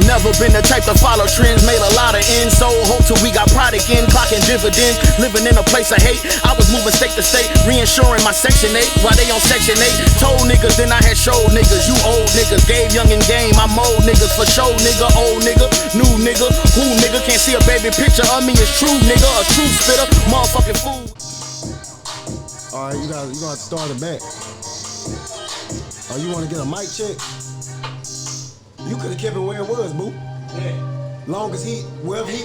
Never been the type to follow trends, made a lot of ends. So hope till we got pride again, clocking dividends. Living in a place of hate, I was moving state to state, reinsuring my Section 8 while they on Section 8. Told niggas, then I had showed niggas. You old niggas, gave young and game. I'm old niggas for show, nigga. Old nigga, new nigga. Who nigga can't see a baby picture of me is true, nigga. A true spitter, motherfucking fool. Alright, you gotta start it back. Oh, you wanna get a mic check? You could've kept it where it was, boo. Yeah. Long as wherever he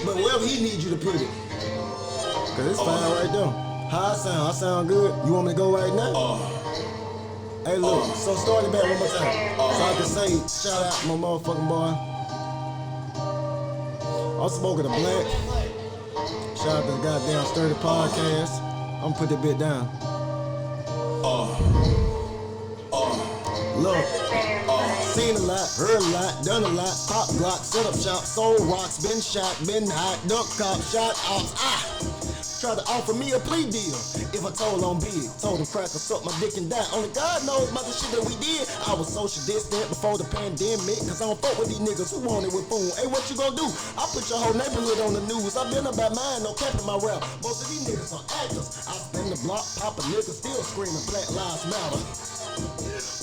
needs you to put it. Cause it's fine right there. How I sound good? You want me to go right now? Hey, look, so start it back one more time. So I can say, shout out my motherfucking boy. I'm smoking a black. Shout out to the goddamn Sturdy Podcast. I'm gonna put that bit down. Look, seen a lot, heard a lot, done a lot, pop Glock, set up shop, sold rocks, been shot, been hot, duck cop, shot ops, tried to offer me a plea deal. If I told on big, told him crack or suck my dick and die. Only God knows about the shit that we did. I was social distant before the pandemic, cause I don't fuck with these niggas who want it with Phoon. Hey, what you gonna do? I put your whole neighborhood on the news. I been about mine, no cap in my rap. Most of these niggas are actors. I spin the block, pop a nigga, still screaming Black Lives Matter.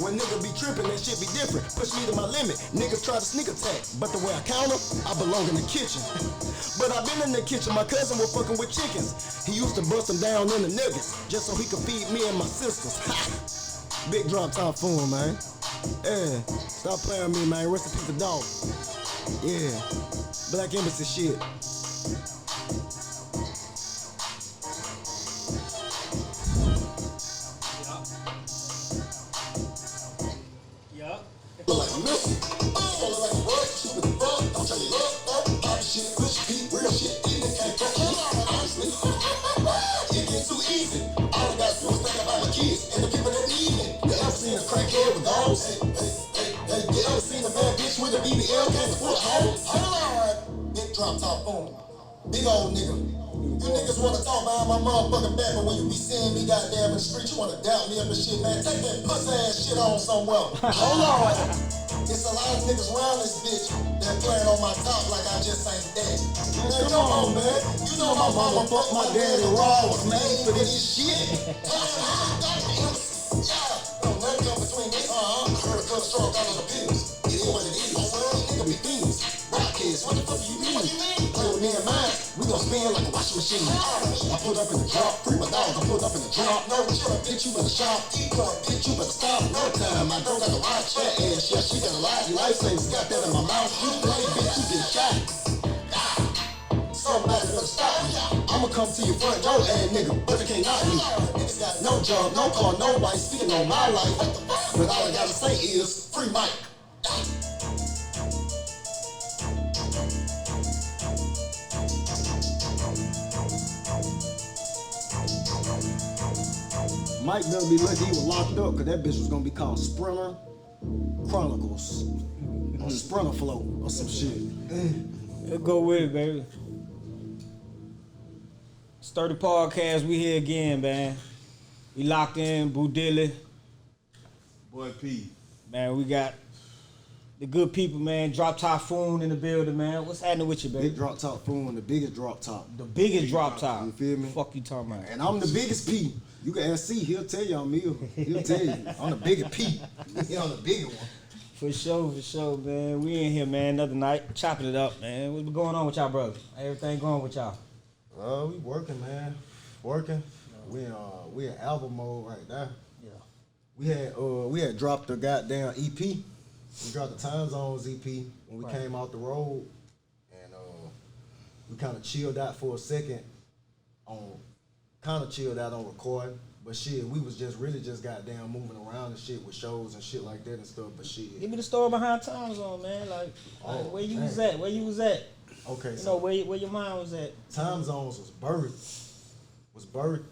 When niggas be tripping, that shit be different. Push me to my limit. Niggas try to sneak attack, but the way I count them, I belong in the kitchen. But I been in the kitchen, my cousin was fucking with chickens. He used to bust them down in the nuggets, just so he could feed me and my sisters. Big Droptop Phoon, man. Yeah, stop playing with me, man. Rest in peace, the dog. Yeah, Black Embassy shit. Like a missile. Falling like a rug, stupid the fuck. I'm trying to look, pop shit, push beat, real shit, and it can't fuck you. Honestly, it gets too easy. All I gotta do is think about my kids and the people that need me. You ever seen a crackhead with dogs? You ever seen a bad bitch with a BBL can't afford a home? Alright, big Droptop Phoon. Big old nigga. You niggas wanna talk behind my motherfucking back, but when you be seeing me goddamn in the street, you wanna doubt me and the shit, man. Take that pussy ass shit on somewhere. Hold on. It's a lot of niggas around this bitch that playing on my top like I just ain't dead. Man, come on, man. You know my mama fucked my daddy raw, was made for this shit. Don't let come between me. I heard a cut stroke out of the pills. It is what it is. Nigga be things. Rock kids, what the fuck you mean? Play with me and mine, we gon' spin like a washing machine. I put up in the drop, free my dog, I put up in the drop. No, bitch, you better shop. Bitch, you better stop. No time, I don't got to watch that ass. Yeah, she got a lot. Lifesavers got that in my mouth. You play, bitch, you get shot. Somebody better stop me. I'ma come to your front door, ass nigga, but they can't knock me. Niggas got no job, no car, no wife, speaking on my life. But all I gotta say is, free Mike. Mike better be lucky he was locked up, cause that bitch was gonna be called Sprinter Chronicles. Or Sprinter Flow, or some shit. Let's go with it, baby. Sturdy Podcast, we here again, man. We locked in, Boo Dilly. Boy P. Man, we got the good people, man. Droptop Phoon in the building, man. What's happening with you, baby? Big Droptop Phoon, the biggest drop top. The biggest drop top. You feel me? Fuck you talking about? And I'm the biggest P. You can ask C, he'll tell you I'm me. He'll tell you. I'm the biggest P. He's on the bigger one. For sure, man. We in here, man, another night, chopping it up, man. What's going on with y'all, brother? Everything going with y'all? We working, man. Working. We in album mode right now. Yeah. We had dropped the goddamn EP. We dropped the Time Zones EP when we came out the road, and we kind of chilled out for a second on recording. But shit, we was just goddamn moving around and shit with shows and shit like that and stuff. But shit, give me the story behind Time Zone, man. Like where you was at? Where you was at? Okay, you know where your mind was at. Time Zones was birthed.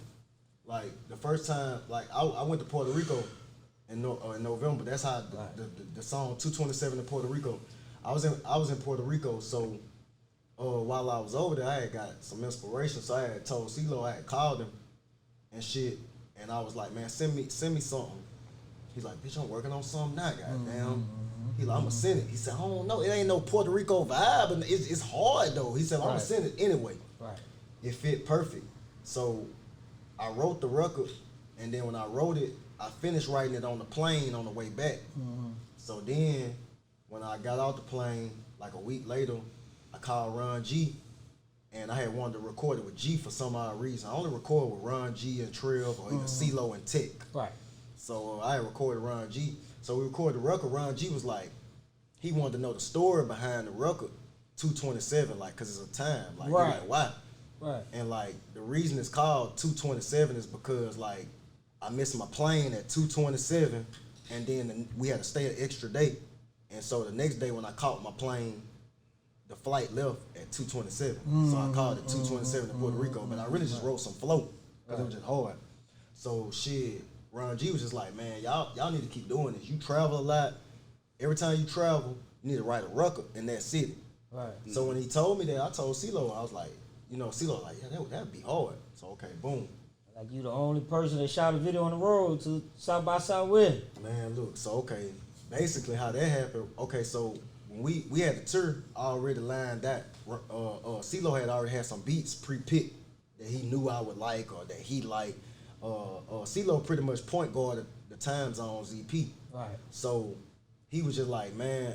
Like the first time, like I went to Puerto Rico in November. That's how the song 227 in Puerto Rico. I was in Puerto Rico, so while I was over there, I had got some inspiration. So I had told CeeLo, I had called him and shit, and I was like, man, send me something. He's like, bitch, I'm working on something now, goddamn. He like, I'ma send it. He said, I don't know. It ain't no Puerto Rico vibe, and it's hard though. He said, I'ma send it anyway. Right. It fit perfect. So I wrote the record, and then when I wrote it, I finished writing it on the plane on the way back. So then when I got off the plane, like a week later, I called Ron G, and I had wanted to record it with G for some odd reason. I only record with Ron G and Triv or either CeeLo and Tech. Right. So I had recorded Ron G. So we recorded the record. Ron G was like, he wanted to know the story behind the record, 227, like, cause it's a time. Like, Right. like why? Right. And like the reason it's called 227 is because like I missed my plane at 227, and then we had to stay an extra day. And so the next day when I caught my plane, the flight left at 227. So I called it 227 to Puerto Rico, but I really just wrote some float because it was just hard. So shit, Ron G was just like, man, y'all need to keep doing this. You travel a lot. Every time you travel, you need to write a record in that city. Right. So when he told me that, I told CeeLo, I was like, you know, CeeLo like, yeah, that'd be hard. So okay, boom. Like you the only person that shot a video on the road to South by Southwest. Man, look, so okay, basically how that happened, okay, so when we had the tour already lined out, CeeLo had already had some beats pre-picked that he knew I would like or that he liked. CeeLo pretty much point guarded the time zones EP. Right. So he was just like, man,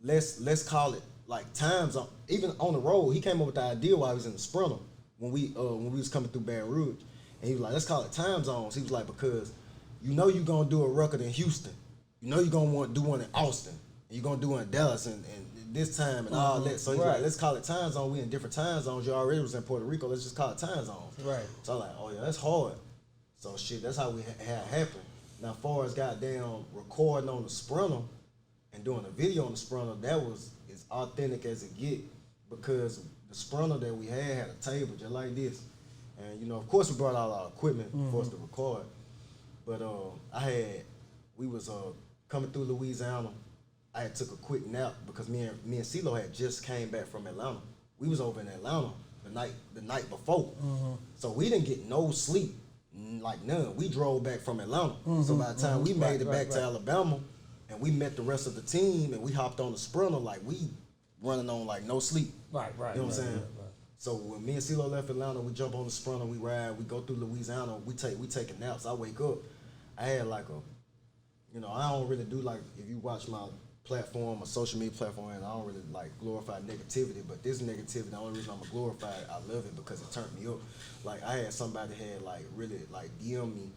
let's call it like time zone. Even on the road, he came up with the idea while he was in the Sprinter when we was coming through Baton Rouge, and he was like, let's call it time zones. He was like, because you know you're gonna do a record in Houston, you know you're gonna want to do one in Austin, and you're gonna do one in Dallas and this time and all that. So he's like, let's call it time zone. We in different time zones. You already was in Puerto Rico. Let's just call it time zones. Right. So I'm like, oh yeah, that's hard. So shit, that's how we had happen. Now, as far as goddamn recording on the Sprinter and doing a video on the Sprinter, that was as authentic as it get, because the Sprinter that we had a table just like this, and you know, of course, we brought all our equipment for us to record. But we was coming through Louisiana. I had took a quick nap because me and CeeLo had just came back from Atlanta. We was over in Atlanta the night before, so we didn't get no sleep, like none. We drove back from Atlanta, so by the time we made it back to Alabama, and we met the rest of the team, and we hopped on the Sprinter, like we running on like no sleep. Right. You know what I'm saying? Right. So when me and CeeLo left Atlanta, we jump on the Sprinter, we ride, we go through Louisiana, we taking naps. I wake up, I had like I don't really do, like, if you watch my platform, a social media platform, and I don't really like glorify negativity, but this negativity, the only reason I'm gonna glorify it, I love it because it turned me up. Like, I had somebody had like really like DM me,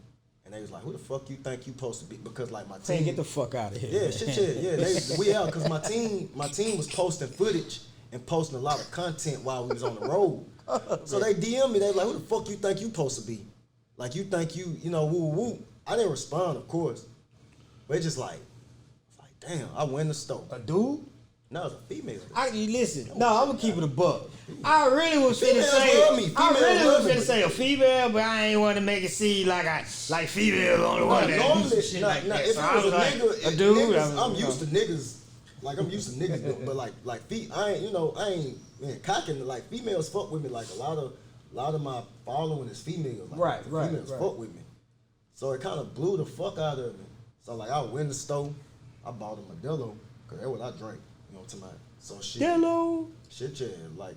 and they was like, who the fuck you think you supposed to be? Because like my team, Get the fuck out of here. yeah, shit, yeah, we out, because my team was posting footage and posting a lot of content while we was on the road. So they DM me, they was like, who the fuck you think you supposed to be? Like, you think you know, woo woo. I didn't respond, of course, but it's just like, damn, I went in the store. A dude? No, it's a female. Listen, no, I'm gonna keep it a buck. I really was finna Females say, love me. I Females really love was me. finna say a female, but I ain't want to make it seem like females on the one that do Normally, some shit like that. if So it I was was a like, nigga, a dude. niggas, I'm used to niggas. Like, I'm used to niggas, but like I ain't cocking. Like, females fuck with me. Like, a lot of my following is females. Like, females fuck with me. So it kind of blew the fuck out of me. So like, I went in the store, I bought a Modelo, cause that's what I drank. You know, tonight. So shit. Hello. Shit, yeah, like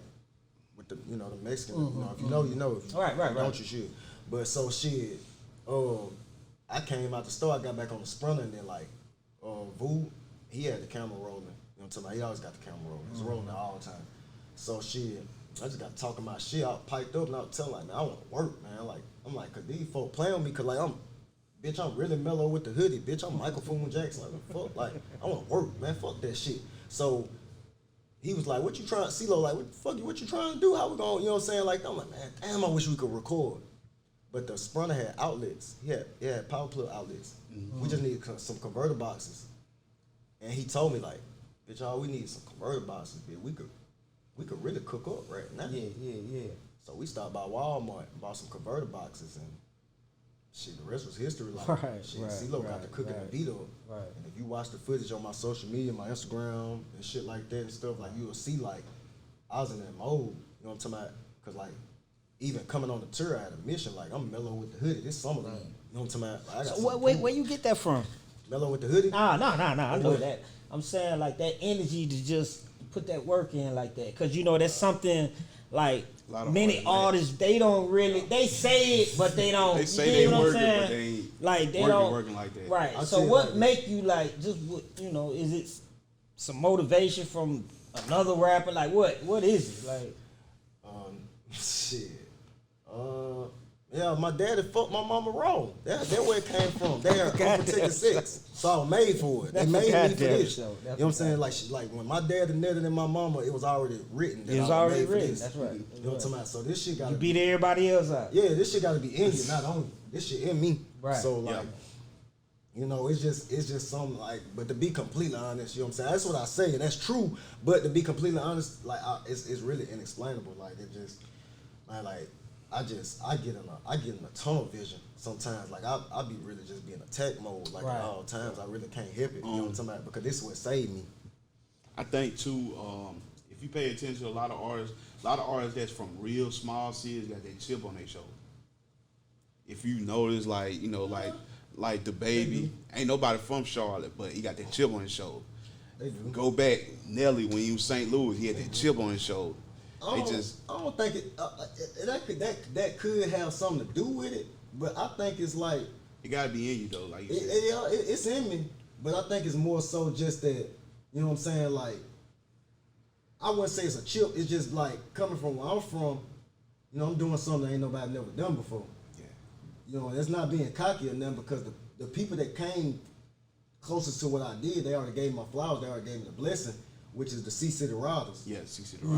with the the Mexican. You know, if you know, you know. If you don't, you should. But so shit. I came out the store. I got back on the Sprinter, and then like, Vu, he had the camera rolling. You know, tonight he always got the camera rolling. It's rolling all the time. So shit, I just got talking my shit. I was piped up, and I was telling like, man, I want to work, man. Like, I'm like, cause these folk playing with me, cause like I'm really mellow with the hoodie, bitch. I'm Michael Foon Jackson. Like, fuck, like, I want to work, man. Fuck that shit. So he was like, what you trying, CeeLo, like, what you trying to do? How we going, you know what I'm saying? Like, I'm like, man, damn, I wish we could record. But the Sprinter had outlets. He had power plug outlets. We just needed some converter boxes. And he told me, like, bitch, all we need is some converter boxes, bitch. We could really cook up right now. Yeah. So we stopped by Walmart and bought some converter boxes, and shit, the rest was history. Like, CeeLo got the cooking the beat up. Right. And if you watch the footage on my social media, my Instagram and shit like that and stuff, like, you'll see, like, I was in that mode. You know what I'm talking about? Cause like, even coming on the tour, I had a mission. Like, I'm mellow with the hoodie. This summertime. You know what I'm talking about? Like, I got So where you get that from? Mellow with the hoodie? Nah. I know that. I'm saying like that energy to just put that work in like that, cause you know that's something like many artists they don't really they say it but they don't. They say they working, but they ain't like they working like that. Right. I'll So tell what you make you like just what you know? Is it some motivation from another rapper? Like what is it like? Shit. Yeah, my daddy fucked my mama wrong. That's where it came from. They are Unprotected Sex. So I was made for it. They made me for this. You know what I'm saying? Like when my daddy nutted in my mama, it was already written. That It was I already made for written. this. That's right. You know what I'm talking about? So this shit got You to beat everybody else out. Yeah, this shit got to be in you, not on you. This shit in me. Right. So like, you know, it's just something like. But to be completely honest, you know what I'm saying? That's what I say, and that's true. But to be completely honest, like, it's really inexplainable. Like it just, man, like. I get in a tunnel vision sometimes. Like I be really just being attack mode. Like at all times, I really can't help it. You know what I'm talking about? Because this is what saved me. I think too, if you pay attention to a lot of artists that's from real small cities got that chip on their shoulder. If you notice, like, you know, like the baby, ain't nobody from Charlotte, but he got that chip on his shoulder. They do. Go back, Nelly, when he was St. Louis, he had that chip on his shoulder. I don't think that could have something to do with it, but I think it's like It gotta be in you though, like you said. it's in me. But I think it's more so just that, you know what I'm saying? Like, I wouldn't say it's a chip. It's just like coming from where I'm from. You know, I'm doing something that ain't nobody never done before. Yeah. You know, it's not being cocky or nothing, because the people that came closest to what I did, they already gave me my flowers. They already gave me the blessing, which is the C City Riders. Yeah, CC the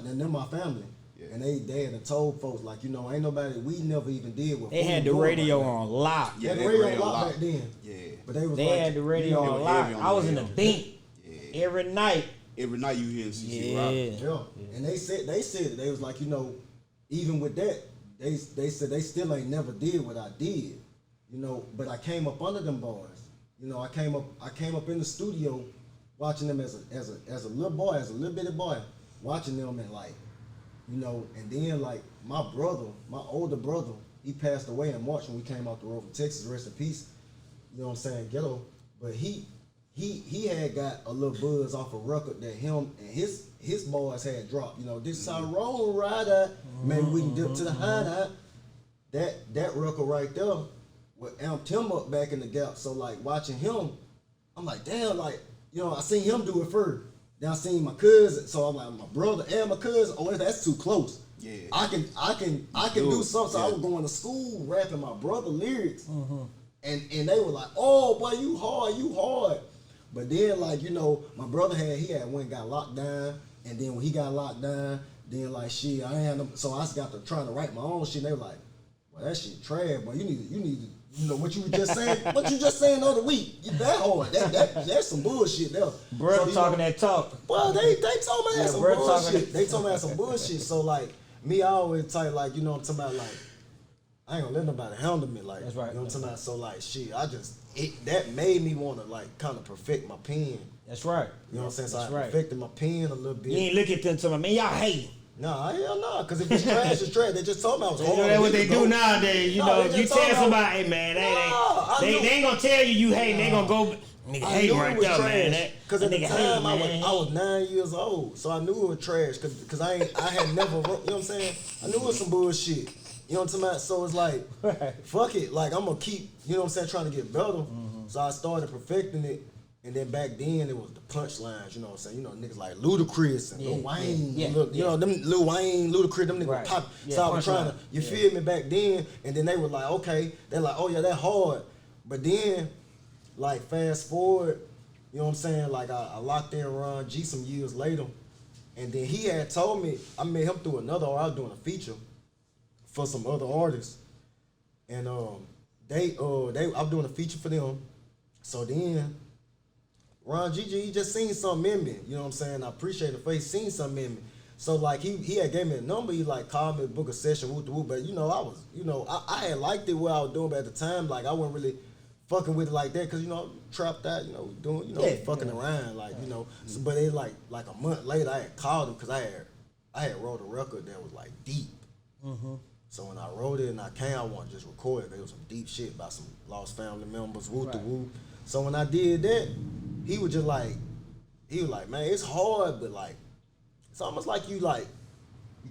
And they're my family. Yeah. And they had told folks, like, you know, ain't nobody, we never even did what They had the radio on lock. Yeah, Yeah, the they radio radio on lock lock. back then. Yeah. But they was They like, had the radio they on were lock. heavy on I was the in the radio. beat Yeah. every night. Every night you hear CC Yeah. Rock. yeah. And they said that they was like, you know, even with that, they said they still ain't never did what I did. You know, but I came up under them boys. You know, I came up in the studio watching them as a little boy, as a little bitty boy, watching them, and like, you know, and then like my older brother, he passed away in March when we came out the road from Texas, rest in peace. You know what I'm saying, ghetto. But he had got a little buzz off a record that him and his boys had dropped. You know, this is our roll rider. Maybe we can dip to the hideout. That record right there would amped him up back in the gap. So like watching him, I'm like, damn, like, you know, I seen him do it first. Then I seen my cousin, so I'm like, my brother and my cousin. Oh, that's too close. Yeah, I can do something. So I was going to school rapping my brother lyrics, and they were like, oh boy, you hard. But then, like, you know, my brother he had went and got locked down, and then when he got locked down, then like shit, I ain't had no, so I got to trying to write my own shit. And they were like, well, that shit trash, boy. You need to. You know what you were just saying? What you just saying the other week? You that hard? That's some bullshit there. Bro, so, talking know, that talk. Well, they told me that some bullshit. They told me that some bullshit. So like me, I always type like, you know what I'm talking about, like I ain't gonna let nobody handle me, like, that's right. You know what I'm talking about? So like shit, that made me wanna like kind of perfect my pen. That's right. You know what I'm saying? So that's I perfected my pen a little bit. You ain't look at them to me, man, y'all hating. Nah, hell no, because if it's trash, it's trash. They just told me I was hard. You know that's what they do nowadays. You know, you tell somebody, hey man, they ain't gonna tell you hating. They gonna go, nigga hating right there, man. Because at the time I was 9 years old, so I knew it was trash. Because I had never, you know what I'm saying? I knew it was some bullshit. You know what I'm talking about? So it's like, fuck it. Like I'm gonna keep, you know what I'm saying, trying to get better. So I started perfecting it. And then back then it was the punchlines, you know what I'm saying? You know, niggas like Ludacris and Lil Wayne, you know, them Lil Wayne, Ludacris, them niggas pop. So I was trying to, you feel me, back then, and then they were like, okay, they're like, oh yeah, that hard. But then, like fast forward, you know what I'm saying? Like I locked in Ron G some years later, and then he had told me, I met him through another, I was doing a feature for some other artists. And I was doing a feature for them. So then, Ron Gigi, he just seen something in me. You know what I'm saying? I appreciate it for he seen something in me. So like he had gave me a number, he like called me, book a session, whoop. But you know, I was, you know, I had liked it what I was doing, but at the time, like I wasn't really fucking with it like that, because you know, trapped out, you know, doing, you know, fucking around, like, you know. So, but it like a month later I had called him because I had wrote a record that was like deep. So when I wrote it and I wanted to just record it, there was some deep shit about some lost family members, woo. So when I did that, he was like, man, it's hard, but like, it's almost like you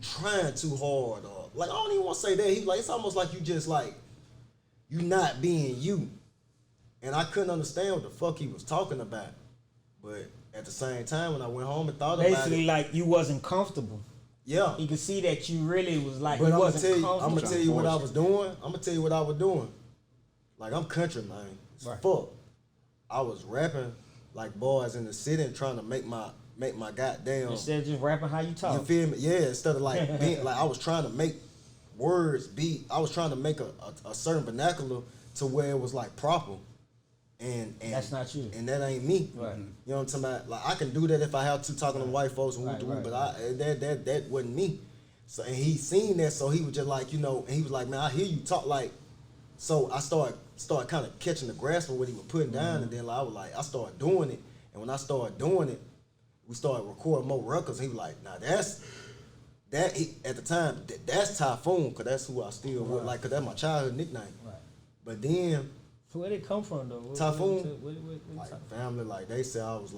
trying too hard, or like I don't even want to say that. He was like, it's almost like you just like you not being you, and I couldn't understand what the fuck he was talking about. But at the same time, when I went home and thought about it, basically like you wasn't comfortable. yeah. You could see that you really was like But you I'm wasn't gonna comfortable. tell you what I was doing. I'm gonna tell you what I was doing. Like I'm country, man. Right. Fuck. I was rapping like boys in the city and trying to make my goddamn. Instead of just rapping how you talk. You feel me? Yeah. Instead of like being like I was trying to make words be. I was trying to make a certain vernacular to where it was like proper. And that's not you. And that ain't me. Right. You know what I'm talking about? Like I can do that if I have to talking to white folks and but that wasn't me. So and he seen that, so he was just like, you know, and he was like, man, I hear you talk like. So I started kind of catching the grasp of what he was putting down, and then like, I started doing it, and when I started doing it, we started recording more records. He was like, nah, at the time that's Typhoon, cause that's who I still would like, cause that's my childhood nickname. Right. But then. Where did it come from though? Typhoon, what like family, like they say I was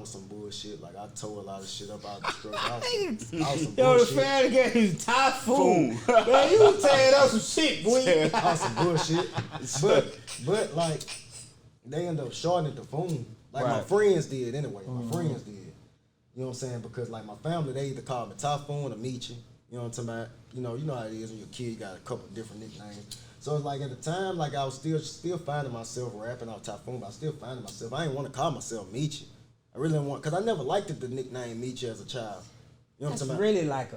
some bullshit. Like I tore a lot of shit up out of the struggle. I was some Yo, the bullshit. family got his Typhoon. Man, you was tearing up some shit, boy. I was some bullshit. But like they ended up shortening it to Phoon. Like my friends did anyway. My friends did. You know what I'm saying? Because like my family, they either called me Typhoon or Meechie. You know what I'm talking about? You know how it is when you're a kid. You got a couple of different nicknames. So it's like at the time, like I was still finding myself rapping out Typhoon, but I was still finding myself. I didn't want to call myself Meechie. I really didn't want, because I never liked the nickname Meechie as a child. You know what I'm talking about? Really like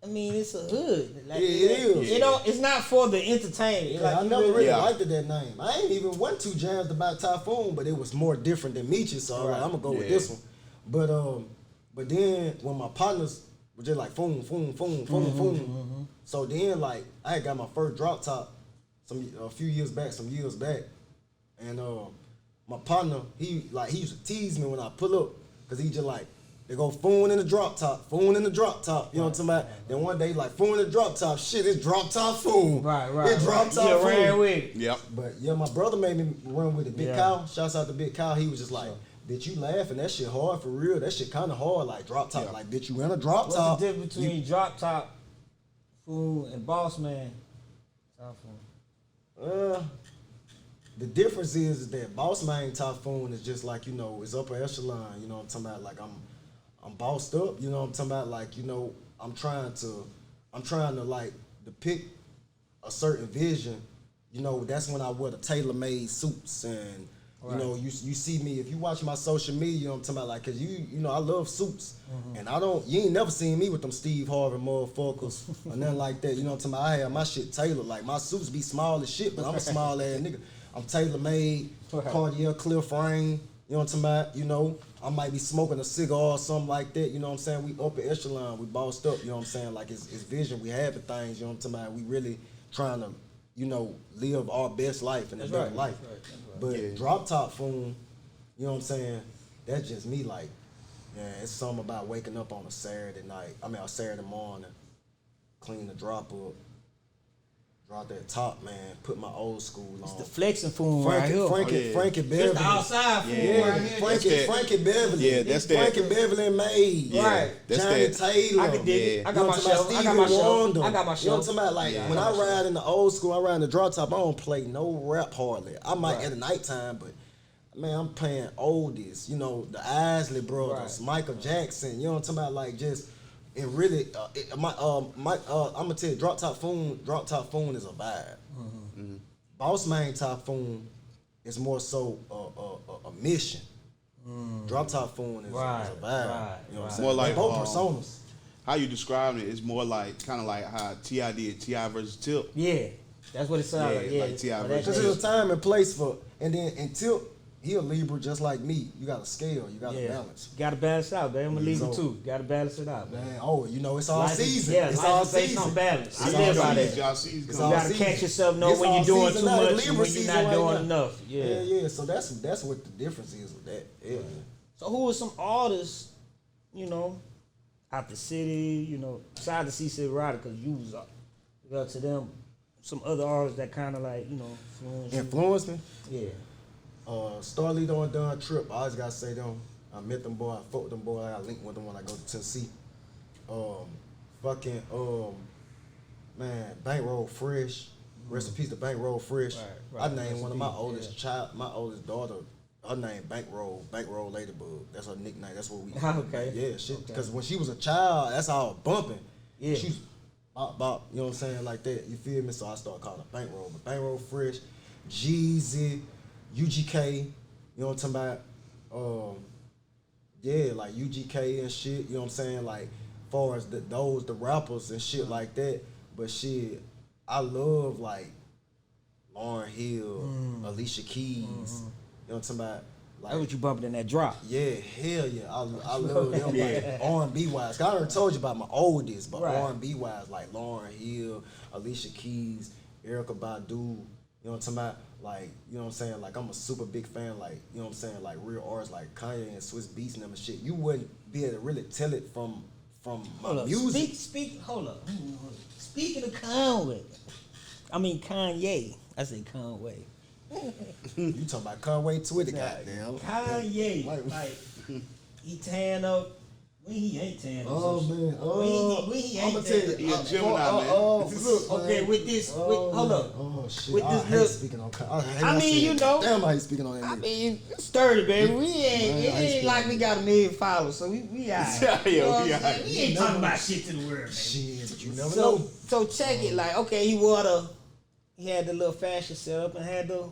I mean, it's a hood. Like, it is. You know, it's not for the entertainment. Yeah, like, I never really liked that name. I ain't even went too jazzed about Typhoon, but it was more different than Meechie, so I was like, I'm gonna go with this one. But then when my partners were just like Phoon. So then like I had got my first drop top a few years back, and my partner he used to tease me when I pull up, cause he just like, they go Phoon in the drop top, you know what I'm talking about? Then one day like Phoon in the drop top, shit, it's Droptop Phoon. Right. It's Droptop Phoon. Ran with it. Yep. But yeah, my brother made me run with it. Big Cow, shouts out to Big Cow. He was just like, bitch, you laughing? That shit hard for real. That shit kind of hard, like drop top. Like, bitch, you in a drop top. What's the difference between drop top, Phoon, and boss man? The difference is that boss man Typhoon is just like, you know, it's upper echelon. You know what I'm talking about? Like I'm bossed up. You know what I'm talking about? Like, you know, I'm trying to like depict a certain vision. You know, that's when I wear the tailor-made suits and. You know, you see me, if you watch my social media, you know what I'm talking about, like, cause you know, I love suits. And you ain't never seen me with them Steve Harvey motherfuckers or nothing like that. You know what I'm talking about? I have my shit tailored. Like, my suits be small as shit, but I'm a small ass nigga. I'm tailor-made, Cartier clear frame, you know what I'm talking about? You know, I might be smoking a cigar or something like that, you know what I'm saying? We upper echelon, we bossed up, you know what I'm saying? Like, it's vision, we having things, you know what I'm talking about? We really trying to, you know, live our best life and a better life. But Droptop Phoon, you know what I'm saying? That's just me, like, yeah, it's something about waking up on a Saturday morning, clean the drop up, drop that top, man, put my old school on. It's the flexing Phoon right here. Frankie Beverly. It's the outside Phoon right here. Frankie Beverly. Yeah, that's that. Frankie Beverly made. Yeah, right. That's Johnny that. Taylor. I can dig it. I got my show. I got my show. I got my You know what I'm show. talking about? Like, when I ride in the old school, I ride in the drop top, I don't play no rap hardly. I might at the nighttime, but man, I'm playing oldies. You know, the Isley Brothers, Michael Jackson. You know what I'm talking about? Like, just, and really, I'm gonna tell you, Droptop Phoon is a vibe. Boss Man Typhoon is more so a mission. Droptop Phoon is a vibe. You know what I'm saying? More like both personas. How you describing it is more like kind of like how T.I. did T.I. versus Tip. Yeah, that's what it sounds like. Yeah, like T.I. versus Because there's a time and place for, and Tip, he a Libra just like me. You got to scale, you got to balance. You got to balance it out, man. I'm a Libra too. Got to balance it out, man. You know, it's all season. Yeah, it's all season. On balance. I live by that. that. You got to catch yourself, know when you're doing too much and when you're not doing enough. Yeah. So that's what the difference is with that. Yeah. So who are some artists, you know, out the city, you know, besides the C-City Rider, because you was to them, some other artists that kind of like, you know, influence me? Yeah. Starlito and Don Trip, I always gotta say them. I met them boy, I fucked with them boy, I got linked with them when I go to Tennessee. Fucking man, Bankroll Fresh. Rest in peace to Bankroll Fresh. Right. I named one of my oldest daughter. Her name Bankroll Ladybug. That's her nickname. That's what we. Okay. Yeah, shit. Because when she was a child, that's how I was bumping. Yeah. She was bop, you know what I'm saying, like that. You feel me? So I started calling her Bankroll. But Bankroll Fresh, Jeezy, UGK. You know what I'm talking about? Yeah, like UGK and shit. You know what I'm saying? Like, far as the rappers and shit like that. But shit, I love like Lauryn Hill, Alicia Keys. You know what I'm talking about? Like, That's what you bumping in that drop. yeah, hell yeah. I love them like R&B wise. I already told you about my oldest, but Right. R&B wise, like Lauryn Hill, Alicia Keys, Erykah Badu. You know what I'm talking about? Like, you know what I'm saying? Like, I'm a super big fan, like, you know what I'm saying? Like, real artists like Kanye and Swiss Beats and them and shit. You wouldn't be able to really tell it from my Hold up. music. Hold up. Speaking of Kanye, I say Conway. You talking about Conway Twitter, goddamn. Kanye, Like- like he tan up when he ain't tan up. Oh, so man. when he ain't I'm gonna tell you. tan He a up. Gemini, man. Look, Okay, man. with this, hold up. Oh shit! With I this hate look- speaking on. I mean, you know. Damn, how you speaking on that? I nigga. mean, sturdy, baby. We ain't. Man, It I ain't ain't like we got 1 million followers, so we alright. Yeah, You know what we I'm saying? alright. We ain't talking about shit to the world, man. Shit, but you never know. So check it. Like, okay, he had the little fashion set up and had the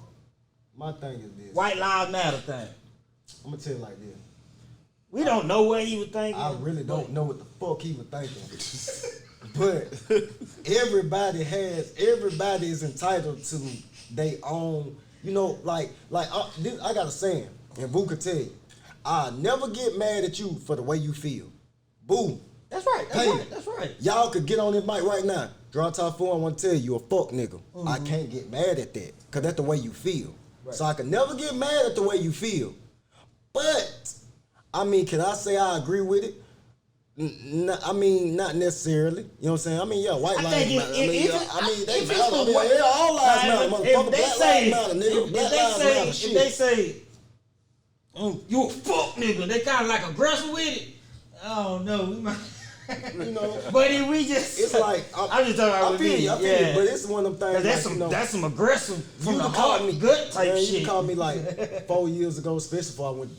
My thing is this. White Lives Matter thing. I'm gonna tell you like this. We don't know what he was thinking. I really don't know what the fuck he was thinking. But everybody is entitled to their own, you know, like I got a saying, and Boo could tell you, I'll never get mad at you for the way you feel. Boo. That's right. That's Hey. right. That's right. Y'all could get on this mic right now. Droptop Phoon, I want to tell you a fuck nigga. I can't get mad at that, because that's the way you feel. Right. So I can never get mad at the way you feel. But, I mean, can I say I agree with it? I mean, not necessarily. You know what I'm saying? I mean, yeah, white I lives think matter. They if matter. it's for white- Yeah, all lives matter, motherfucker. If they Black say, lives matter, nigga. Black lives matter, if shit. they say, you a fuck nigga, they kind of like aggressive with it. I don't know. We might, You know, but if we just, it's like, I'm just talking about I with feel me. you, I feel Yeah. you, but it's one of them things. That's like, you know, that's some aggressive from you the can call heart, me gut type man, shit. You can call me like 4 years ago, especially before I went.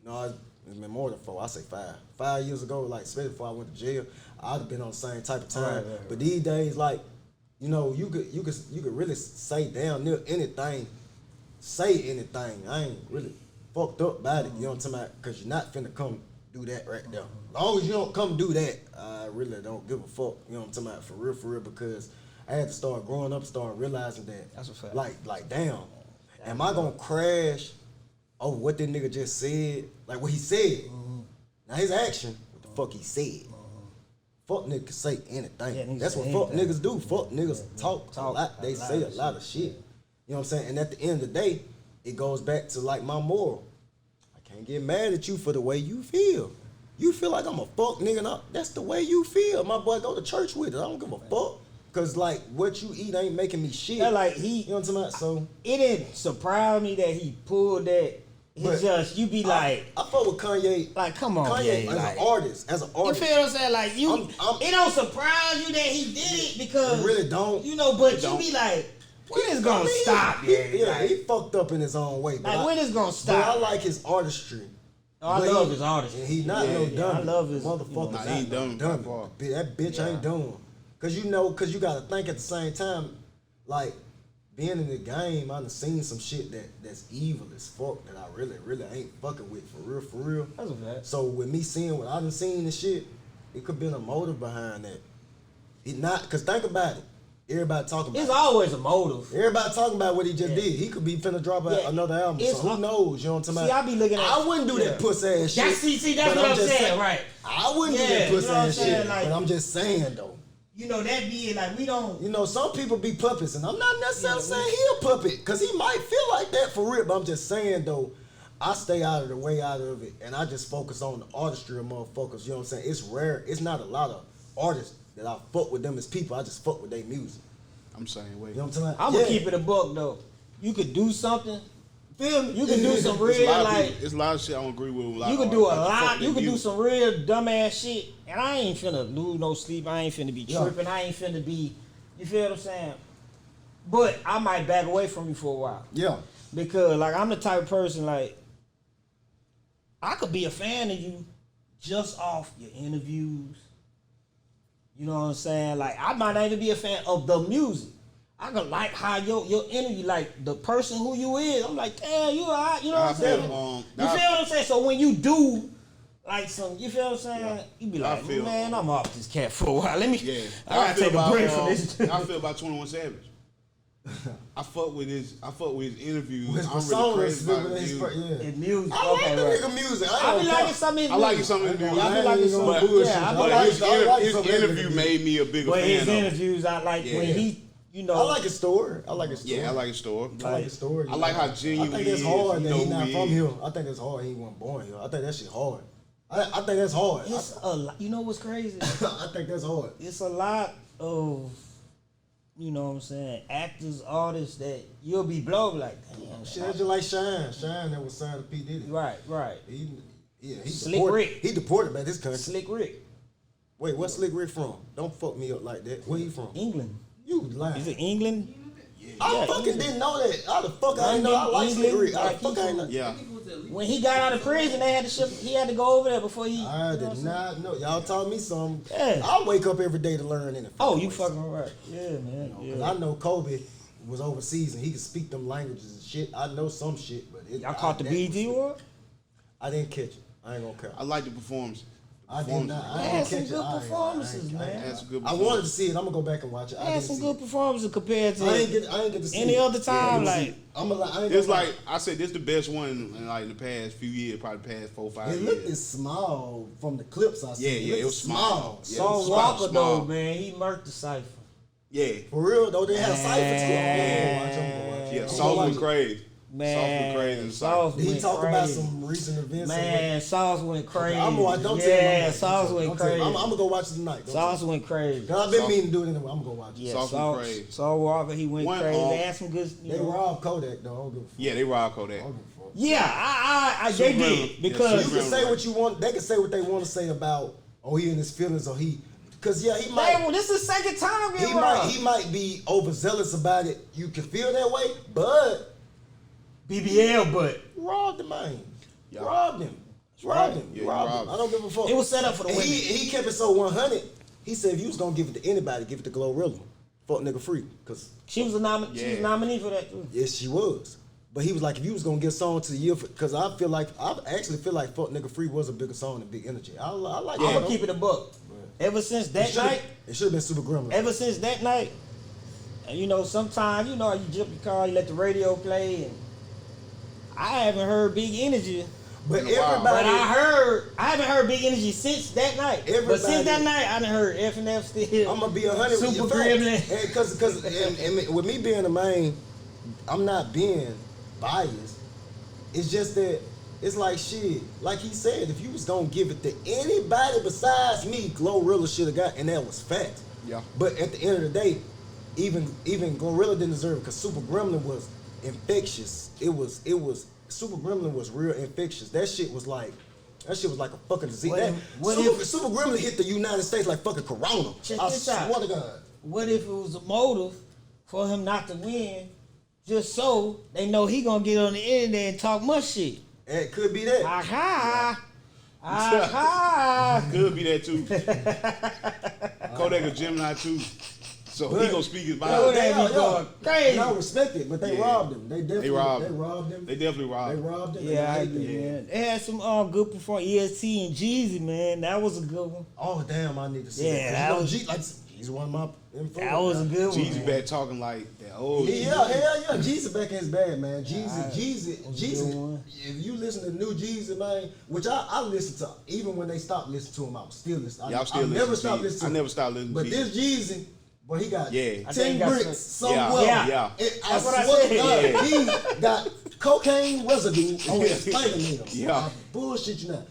No, it's been more than 4. I say 5. 5 years ago, like especially before I went to jail, I'd have been on the same type of time. Right. But these days, like, you know, you could really say damn near anything, say anything. I ain't really fucked up about it. You know what I'm talking about? Because you're not finna come do that right there. As long as you don't come do that, I really don't give a fuck. You know what I'm talking about? For real, because I had to start growing up, start realizing that. That's a fact. Like, damn, am I gonna crash over what that nigga just said? Like what he said. Now his action, what the fuck he said. Fuck niggas can say anything. Yeah, niggas That's say what fuck anything. niggas do. Fuck niggas talk a lot. They say a lot of shit. You know what I'm saying? And at the end of the day, it goes back to like my moral. I can't get mad at you for the way you feel. You feel like I'm a fuck nigga, now, that's the way you feel. My boy, go to church with it. I don't give a fuck. Cause like what you eat ain't making me shit. Yeah, like you know what I'm talking about? So it didn't surprise me that he pulled that. But It's just you be like, I fuck with Kanye. like, come on, Kanye yeah, as like, an artist, you feel what I'm saying? Like you, I'm- it don't surprise you that he did it because It really don't. You know, but It you don't. be like, when is I gonna mean, stop? He Like, fucked up in his own way. But like when is gonna But stop? I like his artistry. Oh, I But love his artistry. And he not Yeah, no yeah, dummy. I love his- motherfucker. Nah, not he ain't no dummy by dummy. far. That bitch ain't dumb. Cause you gotta think at the same time, like being in the game, I done seen some shit that's evil as fuck that I really ain't fucking with for real. That's a fact. So with me seeing what I done seen and shit, it could been a motive behind that. He not, cause think about it. Everybody talking about It's it. always a motive. Everybody talking about what he just Yeah. did. He could be finna drop Yeah. another album. It's So who knows? You know what I'm talking See, about? I be looking at- I wouldn't do that Yeah. pussy ass shit. That's but what I'm just saying, right? I wouldn't do Yeah, that you pussy know what I'm ass saying? shit. Like- but I'm just saying though. You know that be like we don't. You know, some people be puppets, and I'm not necessarily saying he a puppet, because he might feel like that for real, but I'm just saying, though, I stay out of the way out of it, and I just focus on the artistry of motherfuckers, you know what I'm saying? It's rare. It's not a lot of artists that I fuck with them as people. I just fuck with their music. I'm saying, wait. You know what I'm saying? I'm gonna keep it a buck though. You could do something Feel me? You can do some It's a real lot of like. people- it's a lot of shit I don't agree with. You can do a lot. You can do some real dumbass shit, and I ain't finna lose no sleep. I ain't finna be tripping. I ain't finna be. You feel what I'm saying? But I might back away from you for a while. Yeah. Because like I'm the type of person like I could be a fan of you just off your interviews. You know what I'm saying? Like I might not even be a fan of the music. I could like how your interview, like the person who you is. I'm like, damn, you alright. You know what I'm saying? You feel what I'm saying? So when you do like some, you feel what I'm saying? You be like, man, I'm off this cat for a while. Let me. Yeah. I gotta take a break from this. I feel about 21 Savage. I fuck with his interviews. His I'm persona really is crazy about his his music. music. His music. I like Okay, the right. nigga music. I be liking some of his I like it some of his music. I be liking some. His interview made me a bigger But fan his of him. interviews, I like when he, you know. I like his story. I like his story. Yeah, I like his story. I like his story. I like how genuine I think he it's is. hard You that know he who not he from is. here. I think it's hard he wasn't born here. I think that shit hard. I think that's hard. It's a lot. You know what's crazy? I think that's hard. It's a lot of, you know what I'm saying, actors, artists that you'll be blown like, damn. Shit, that's just like Shine. Shine that was signed to P. Diddy. Right. He Slick deported. Rick. He deported back this country. Slick Rick, Wait, what's Slick Rick from? Don't fuck me up like that. Where he from? England. You lying. Is it England? I fucking didn't know that. How the fuck I didn't know? I like Slick Rick. How the fuck I didn't know? Yeah. When he got out of prison, they had to ship. He had to go over there before he. I did not know. Y'all taught me something. Yeah. I wake up every day to learn anything. Oh, you fucking right. Yeah, man. Cause Yeah. I know Kobe was overseas and he could speak them languages and shit. I know some shit, but Y'all caught the BG award? I didn't catch it. I ain't gonna care. I like the performance. I did not. I They didn't had some catch it. good I ain't- performances, I ain't- man. That's a good I wanted to see it. I'm gonna go back and watch it. They I had didn't some see good it. performances compared to I ain't get to see any it. other time. Yeah, Like, I ain't It's gonna- like I said, this is the best one in like in the past few years, probably the past 4-5 It years. looked small from the clips I seen. Yeah, it was small. Yeah, Saul it's Walker small. though, man, he murked the cipher. Yeah, For real though, they had Cypher too. I'm gonna watch. yeah. I'm gonna Sauce watch went it. crazy. Man, Sauce went crazy. in the Sauce side. Did he went talk about crazy. some recent events? Man, Sauce went crazy. I'm gonna watch. Don't tell yeah, me. Sauce went crazy. I'm gonna go watch it tonight. Don't Sauce tell went crazy. me. Cause I've been meaning to do it anyway. I'm gonna go watch it. Yeah, Sauce went crazy. Saul Walker, he went One, crazy. They had some good. They robbed Kodak though. I don't give a fuck. Yeah, they robbed Kodak. I don't give a fuck. Yeah, they Super did Gremlin. You because can say what you want. They can say what they want to say about he in his feelings or he. Cause yeah, he might. well, this is the second time He might be overzealous about it. You can feel that way, but BBL, but robbed the man. Yeah. Robbed him. right. Robbed him. Yeah, you robbed robbed him. him. I don't give a fuck. it was set up for the And women. he kept it so 100. He said if you was gonna give it to anybody, give it to Glorilla. Fuck nigga free. Cause She was a nominee. She was Yeah. nominee for that too. yes, she was. But he was like, if you was gonna give a song to the year, because I actually feel like Fuck Nigga Free was a bigger song than Big Energy. I like I'm that. gonna keep it a buck. Ever since that night, It should have been Super Gremlin. ever since that night, and you know, sometimes you know you jump your car, you let the radio play, and I haven't heard Big Energy. But In a while. everybody, I haven't heard Big Energy since that night. But Everybody- since that night, I done heard F and F still. I'm gonna be 100 with Super you. Gremlin. Because with me being the main, I'm not being biased. It's just that it's like shit. Like he said, if you was gonna give it to anybody besides me, Glorilla should have got, and that was facts. Yeah. But at the end of the day, even Glorilla didn't deserve it because Super Gremlin was infectious. It was Super Gremlin was real infectious. That shit was like a fucking disease. Super Gremlin hit the United States like fucking Corona. Check I this out. swear to God. What if it was a motive for him not to win, just so they know he gonna get on the internet and talk much shit? It could be that. Aha! Aha! Could be that too. Kodak a Gemini too, so he gonna speak his mind. Kodak be going crazy. And I respect it, but they Yeah. robbed him. They definitely robbed him. robbed him. They definitely robbed. They robbed him. Yeah, I and agree, hate them. man. They had some good performance. EST and Jeezy, man. That was a good one. Oh damn, I need to see Yeah, that. 'Cause that he's one of my influences. That was a good one. Jeezy man. back talking like that old. Yeah, hell yeah. Jeezy back in his bag, man. Jeezy. was a good one. If you listen to new Jeezy, man, which I listen to, even when they stopped listening to him, I was still listening. Y'all still I listen never to stopped Jeezy. listening to I him. never stopped listening But to this Jeezy, boy, he got Yeah. I think 10 he got bricks some- somewhere. Yeah. I That's what I swear to said. God, he got cocaine residue on his fingernails. Yeah. I bullshit you now.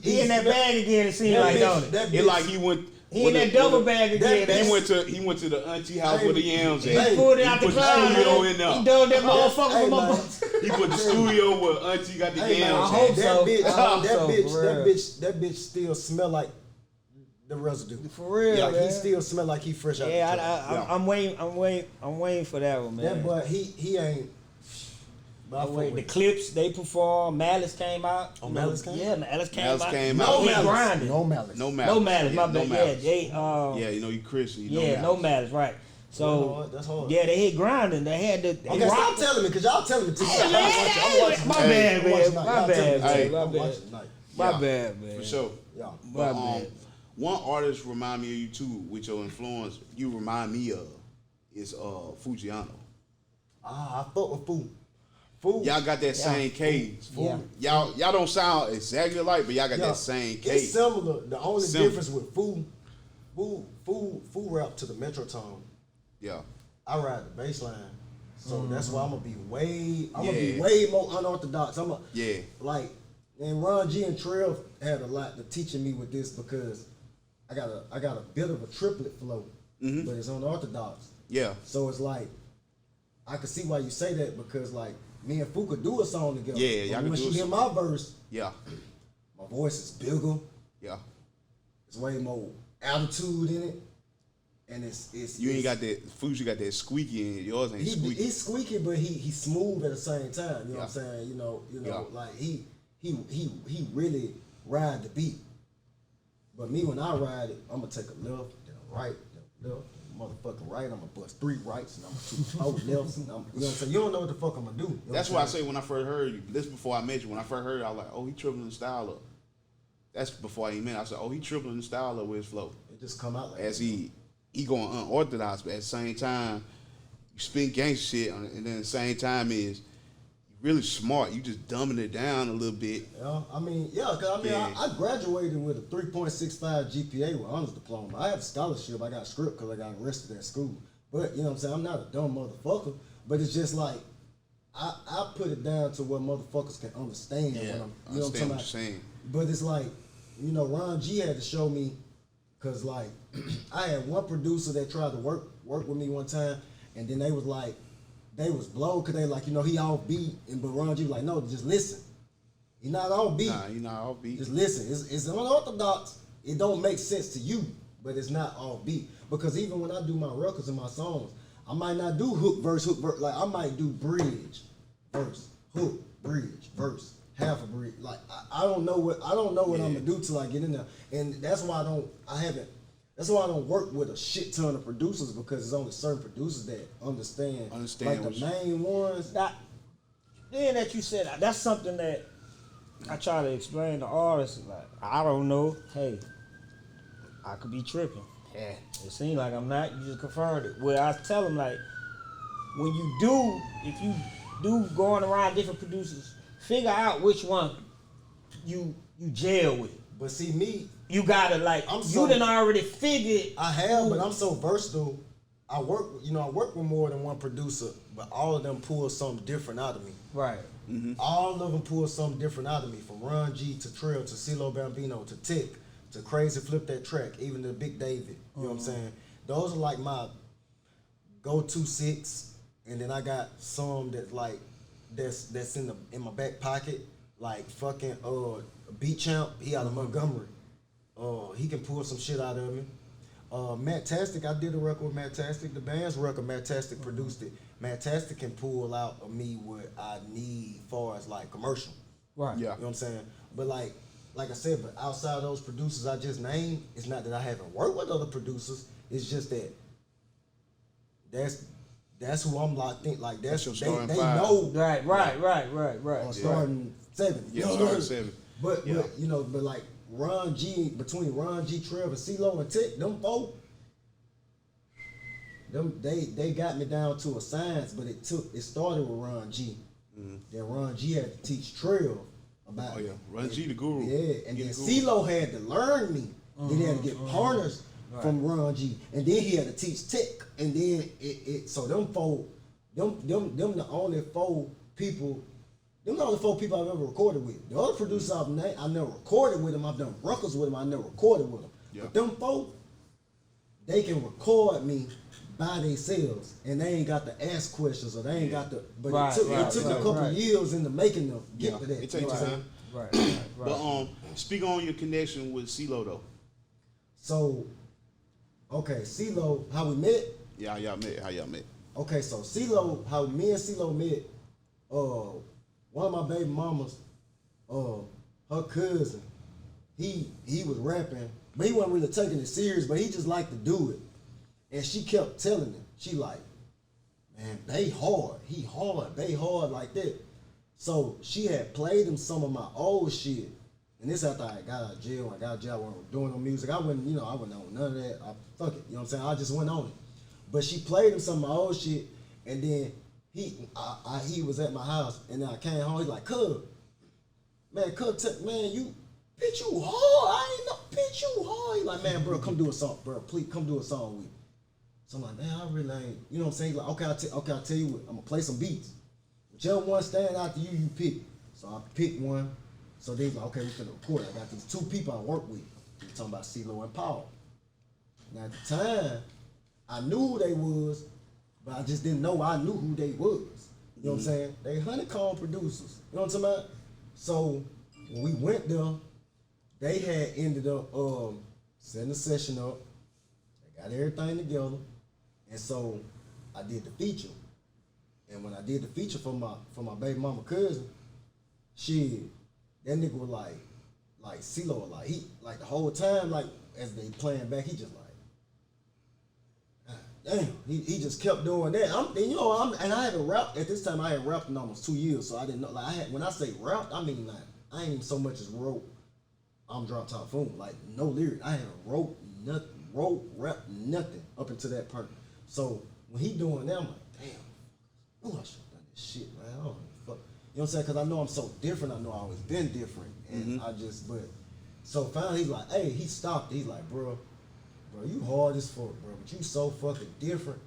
He in that bag again, it seemed like, don't it? That It bitch, like he went. He in that double bag again. He went to the auntie house where the yams at. He pulled it out the put closet. studio in there. He done that motherfucker from up. He put the studio where auntie got the Hey, man, yams I hope at. so. That bitch still smell like the residue. For real, Yeah, man. he still smell like he fresh out the Yeah, truck. I'm waiting for that one, man. That boy, he ain't. But I I'm fuck waiting. The with clips they performed. Malice came out. Oh, Malice came? Yeah, Malice came Malice out. came no out. He malice. grinding. No malice. No malice. No Malice, my no bad. Yeah, malice. they Yeah, you know he Christian. no Malice, right? So That's hard. yeah, they hit grinding. They had the. Okay, stop telling me, cause y'all telling me too. Hey, I'm man, watching. my I'm bad, watching man. tonight. My Y'all telling bad, me. man. Hey, My I'm bad. watching tonight. My Yeah, bad, man. For sure. Yeah. My But bad. one artist remind me of you too, with your influence. You remind me of is Fujiano. I fuck with food. Food. Y'all got that same cadence. Yeah. Y'all don't sound exactly alike, but y'all got that same It's cadence. similar. The only Similar. difference with food rap to the metro tone. Yeah. I ride the bass line. So that's why I'm gonna be way Yeah. more unorthodox. Yeah. Like, and Ron G and Trev had a lot to teaching me with this because I got a bit of a triplet flow, but it's unorthodox. Yeah. So it's like I can see why you say that because like me and Fu could do a song together. Yeah, But y'all could when do she a hear song. my verse, Yeah. my voice is bigger. Yeah. It's way more attitude in it, and it's You ain't got that Fuji got that squeaky in it. Yours ain't squeaky. He's squeaky, but he's smooth at the same time. You know what I'm saying? You know, Yeah. like he really ride the beat. But me, when I ride it, I'm gonna take a left, then a right, then a left, motherfucking right. I'm gonna bust 3 rights and I'm gonna 2 lefts. And you know what I'm saying? You don't know what the fuck I'm gonna do. You know That's what why I I'm saying? say when I first heard you, this before I met you, when I first heard it, I was like, oh, he tripling the style up. That's before I even met him. I said, oh, he tripling the style up with his flow. It just come out like As that. he going unorthodox, but at the same time, you spin gangster shit, and then at the same time is you really smart. You just dumbing it down a little bit. Yeah, I mean, I graduated with a 3.65 GPA with honors diploma. I have a scholarship. I got a script because I got arrested at school. But you know what I'm saying? I'm not a dumb motherfucker. But it's just like I put it down to where motherfuckers can understand what I'm. You know what I'm Understand talking what about? you're saying. But it's like, you know, Ron G had to show me, cause like I had one producer that tried to work with me one time, and then they was blown cause they like, you know, he off beat, but Ron G was like, no, just listen. He not off beat. Nah, you know, I'll be. Just listen. It's unorthodox. It don't make sense to you, but it's not off beat. Because even when I do my records and my songs, I might not do hook verse. Like I might do bridge, verse, hook, bridge, verse, half a bridge. Like I don't know what I'm gonna do till I get in there. And that's why that's why I don't work with a shit ton of producers because there's only certain producers that understand like the main ones. Then that you said that's something that I try to explain to artists. Like I don't know. Hey, I could be tripping. Yeah, it seems like I'm not. You just confirmed it. Well, I tell them like, if you do going around different producers, figure out which one you jail with. But see me, you gotta like you done already figured. I have, but I'm so versatile. I work with more than one producer, but all of them pull something different out of me. Right. Mm-hmm. All of them pull something different out of me, from Ron G to Trill to CeeLo Bambino to Tick to Crazy Flip That Track, even to Big David. You know what I'm saying? Those are like my go-to 6, and then I got some that's in my back pocket, like fucking Beat Champ. He out of Montgomery. He can pull some shit out of me. Matt Tastic, I did a record with Matt Tastic. The band's record, Matt Tastic produced it. Matt Tastic can pull out of me what I need far as like commercial. Right. Yeah. You know what I'm saying? But like I said, but outside those producers I just named, it's not that I haven't worked with other producers. It's just that that's who I'm like like that's your they starting five. know Right. starting 7. Yeah, starting 7. But you know, but like Ron G, between Ron G, Trev, and CeeLo and Tick, them folk, they got me down to a science, but it started with Ron G. Then Ron G had to teach Trev about Ron G the guru. Yeah, and He then the guru. CeeLo had to learn me. Then he had to get partners from Ron G, and then he had to teach Tick, and then it so them the only 4 people. Them the only 4 people I've ever recorded with. The other producers I never recorded with them. I've done records with them. I never recorded with them. Yeah. But them 4, they can record me by themselves, and they ain't got to ask questions or they ain't got to. But it took a couple years in the making to get to that. It takes time. Right. But speak on your connection with CeeLo though. So, okay, CeeLo, how we met? Yeah, how y'all met? Okay, so CeeLo, how me and CeeLo met, one of my baby mamas, her cousin, he was rapping, but he wasn't really taking it serious, but he just liked to do it. And she kept telling him, she like, man, they hard, they hard like that. So she had played him some of my old shit. And this after I got out of jail, I wasn't doing no music. I wasn't on none of that. Fuck it, you know what I'm saying? I just went on it. But she played him some of my old shit, and then he was at my house, and then I came home. He's like, "Cuz, man, you, bitch, you hard. I ain't know, bitch, you hard." He like, "Man, bro, come do a song, bro. Please, come do a song with me." So I'm like, "Man, I really ain't." You know what I'm saying? He's like, "Okay, I'll tell you what. I'm gonna play some beats. Whichever one stand out to you, you pick." So I picked one. So they was like, "Okay, we finna record. I got these two people I work with. We talking about CeeLo and Paul." Now at the time, I knew who they was, but I just didn't know I knew who they was. You know what I'm saying? They honeycomb producers. You know what I'm talking about? So when we went there, they had ended up setting the session up. They got everything together. And so I did the feature. And when I did the feature for my baby mama cousin, that nigga was like CeeLo, like he like the whole time, like as they playing back, he just like, damn, he just kept doing that. And I haven't rapped at this time. I had rapped in almost 2 years, so I didn't know. Like when I say rapped, I mean like I ain't even so much as wrote. I'm Droptop Phoon, like no lyric. I haven't wrote nothing, rap nothing up until that part. So when he doing that, I'm like, damn, I should have done this shit, man. I don't give a fuck. You know what I'm saying? Because I know I'm so different. I know I always been different, and so finally he's like, hey, he stopped. He's like, bro, you hard as fuck, bro, but you so fucking different.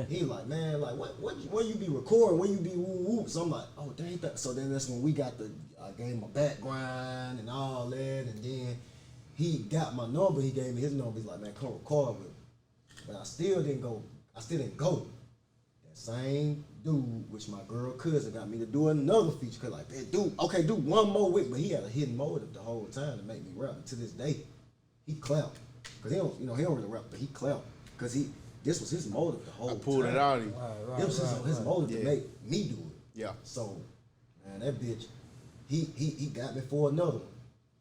He like, man, like when you be recording, when you be woo woo. So I'm like, oh, dang that. So then that's when we got I gave him a background and all that, and then he got my number. He gave me his number. He's like, man, come record with me. But I still didn't go. That same dude, which my girl cousin got me to do another feature. Cause like, man, do one more with, but he had a hidden motive the whole time to make me rap. And to this day, he clapped. Cause he don't really rap, but he clapped. Cause this was his motive the whole time. I pulled it out of him. It was his motive to make me do it. Yeah. So, man, that bitch, he got me for another one.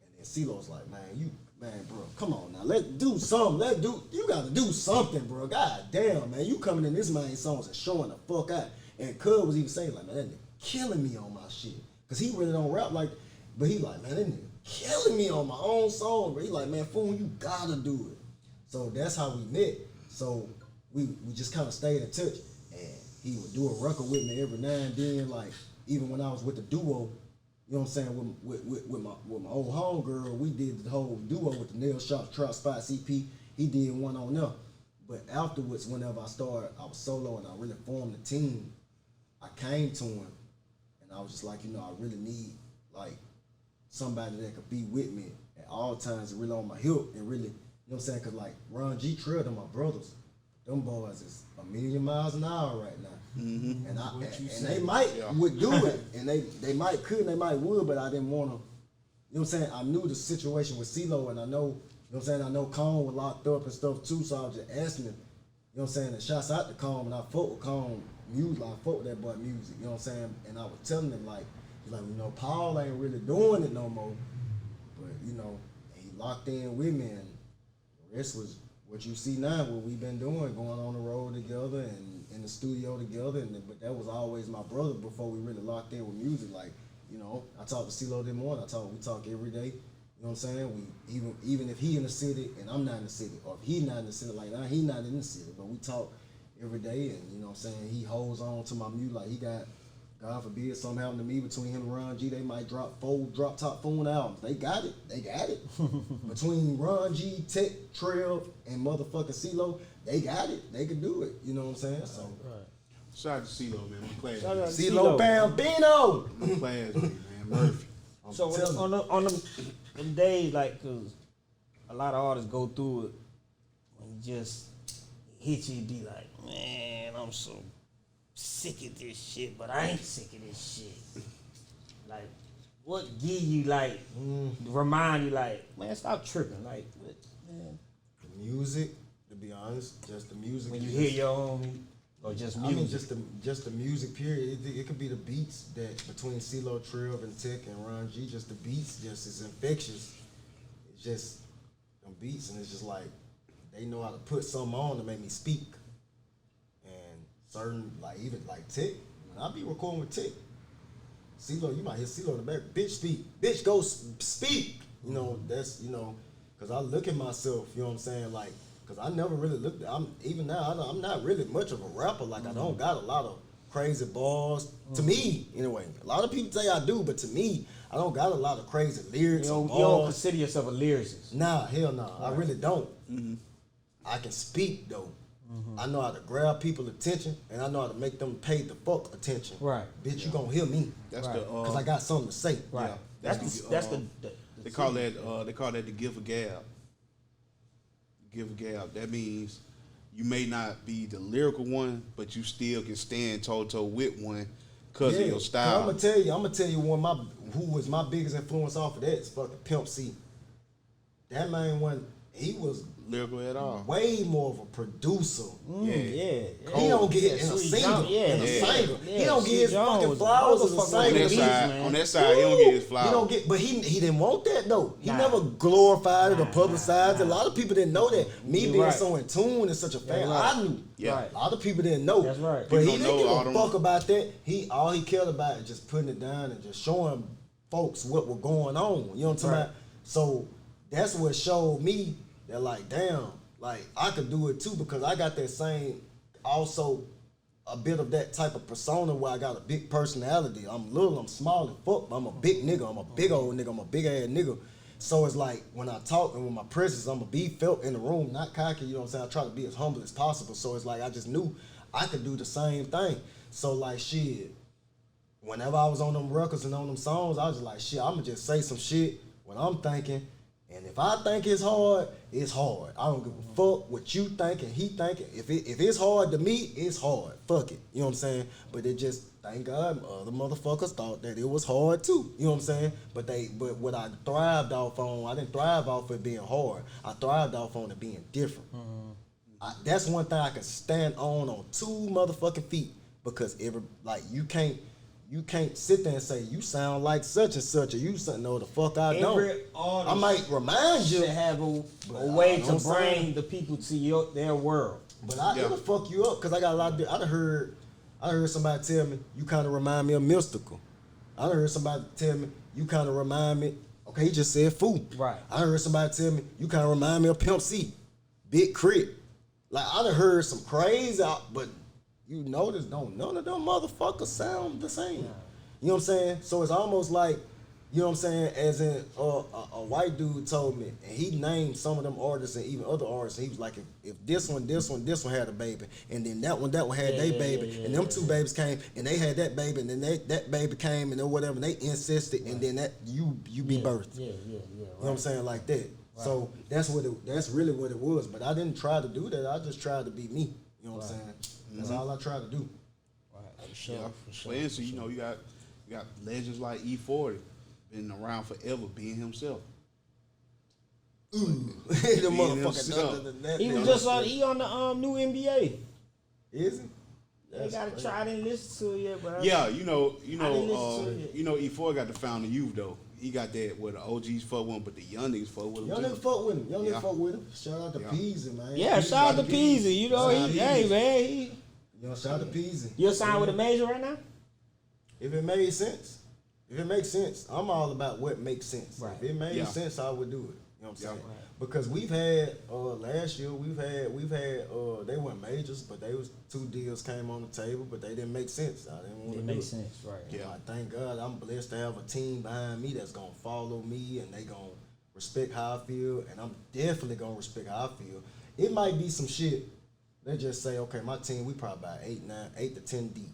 And then CeeLo's like, man, bro, come on now, let's do something. You gotta do something, bro. God damn, man, you coming in this man's songs and showing the fuck out. And Cub was even saying like, man, that nigga killing me on my shit. Cause he really don't rap like, but he like, man, that nigga killing me on my own song, bro. He like, man, Phoon, you gotta do it. So that's how we met. So we just kind of stayed in touch. And he would do a record with me every now and then, like even when I was with the duo, you know what I'm saying, with my old homegirl, we did the whole duo with the Nail Shop Trap Spot CP. He did one on there. But afterwards, whenever I was solo and I really formed a team, I came to him and I was just like, I really need like somebody that could be with me at all times and really on my hip and really, you know what I'm saying? Cause like Ron G Trill and my brothers, them boys is 1,000,000 miles an hour right now. Mm-hmm. And they might would do it, and they might could, and they might would, but I didn't want to. You know what I'm saying? I knew the situation with CeeLo, and I know, you know what I'm saying? I know Cone was locked up and stuff too, so I was just asking him. You know what I'm saying? And shouts out to Cone, and I fought with Cone music, I fought with that boy music. You know what I'm saying? And I was telling him like, he's like, Paul ain't really doing it no more, but he locked in with me, and the rest was what you see now, what we've been doing, going on the road together and in the studio together. But that was always my brother before we really locked in with music. Like, I talk to CeeLo this morning. We talk every day. You know what I'm saying? We even if he in the city and I'm not in the city, or if he not in the city, like now he not in the city, but we talk every day. And you know what I'm saying? He holds on to my music. Like he got, God forbid something happened to me between him and Ron G, they might drop 4 Droptop Phoon albums. They got it. Between Ron G, Tech, Trail, and motherfucking CeeLo, they got it. They could do it. You know what I'm saying? So, right. Shout out to CeeLo, man. I'm playing. CeeLo Bambino. I'm playing, man. Murphy. So on them days, like, cause a lot of artists go through it when you just hit you and be like, man, I'm so sick of this shit, but I ain't sick of this shit. Like, what give you like, remind you like, man, stop tripping. Like, what, man. The music, to be honest, just the music. When you hear your own, or just music. I mean, just the music. Period. It could be the beats that between CeeLo, Trill, and Tech and Ron G. Just the beats, just is infectious. It's just them beats, and it's just like they know how to put something on to make me speak. And certain, like even like Tech, when I be recording with Tech, CeeLo, you might hear CeeLo in the back. Bitch, speak. Bitch, go speak. You know, that's, you know, because I look at myself, you know what I'm saying? Like, because I never really looked at, even now, I'm not really much of a rapper. Like, I don't got a lot of crazy bars. To me, anyway. A lot of people say I do, but to me, I don't got a lot of crazy lyrics or bars. You don't consider yourself a lyricist? Nah, hell nah. Right. I really don't. I can speak, though. I know how to grab people's attention, and I know how to make them pay the fuck attention. Right. Bitch, you gonna hear me. That's Right. Because I got something to say. Right. Yeah. That's the They call that the give a gab. Give a gab. That means you may not be the lyrical one, but you still can stand toe to toe with one because of your style. I'm gonna tell you who was my biggest influence off of that is fucking Pimp C. That man he was lyrical at all. way more of a producer. Yeah. He don't get in a Sweet single. Jones, yeah. In a single. Yeah, He don't Sweet get his Jones fucking was flowers as a motherfucker On that single. man. side, he don't get his flowers. He don't get, but he didn't want that though. He Nah. never glorified it or publicized it. A lot of people didn't know that. Me You're being right. so in tune and such a fan, right. I knew. Yeah. Right. A lot of people didn't know. That's right. But People he don't didn't know all give a them- fuck about that. All he cared about is just putting it down and just showing folks what was going on. You know what I'm talking Right. about? So that's what showed me that like, damn, like I could do it too because I got that same, also a bit of that type of persona where I got a big personality. I'm little, I'm small as fuck, but I'm a big nigga. I'm a big old nigga. I'm a big ass nigga. So it's like when I talk and with my presence, I'm gonna be felt in the room, not cocky. You know what I'm saying? I try to be as humble as possible. So it's like I just knew I could do the same thing. So like shit, whenever I was on them records and on them songs, I was just like shit. I'ma just say some shit what I'm thinking. And if I think it's hard, it's hard. I don't give a fuck what you think and he thinking. If it's hard to me, it's hard. Fuck it. You know what I'm saying? But it just, thank God, other motherfuckers thought that it was hard too. You know what I'm saying? But what I thrived off on, I didn't thrive off it being hard. I thrived off on it being different. That's one thing I can stand on two motherfucking feet because you can't sit there and say you sound like such and such or you something. No, the fuck I don't. Every artist I might remind you, should have a way to bring the people to their world. but it'll fuck you up because I got a lot of. I heard somebody tell me you kind of remind me of Mystical. I heard somebody tell me you kind of remind me. Okay, he just said Foo. Right. I heard somebody tell me you kind of remind me of Pimp C, Big Crit. Like I done heard some crazy, but you notice none of them motherfuckers sound the same. You know what I'm saying? So it's almost like, you know what I'm saying, as in a white dude told me, and he named some of them artists and even other artists, and he was like, if this one had a baby, and then that one had their baby, and them two babies came, and they had that baby, and then that baby came, and then whatever, and they incested, and then that you be birthed. Yeah. You know what I'm saying? Like that. Right. So that's really what it was. But I didn't try to do that. I just tried to be me. You know what I'm saying? That's all I tried to do. Right. For sure. For instance, you know, you got legends like E40, been around forever, being himself. The Being himself. motherfucker. He was just on the new NBA. Is he? They gotta try. I didn't listen to it yet, bro. Yeah, you know, E4 got the found the youth though. He got that where the OGs fuck with him, but the young niggas fuck with him. Young too. niggas fuck with him. Young niggas fuck with him. Shout out to Peasy, man. Yeah, shout out to Peasy. You know, hey man, Shout out to Peasy. you signed with a major right now? If it made sense. If it makes sense, I'm all about what makes sense. Right. If it made Yeah. sense, I would do it. You know what I'm saying? Yeah. Because we've had last year we've had they weren't majors, but they was 2 deals came on the table, but they didn't make sense. I didn't want to do it. Makes sense, right? Yeah. I thank God I'm blessed to have a team behind me that's gonna follow me and they gonna respect how I feel, and I'm definitely gonna respect how I feel. It might be some shit. Let's just say, okay, my team, we probably about 8 to 10 deep.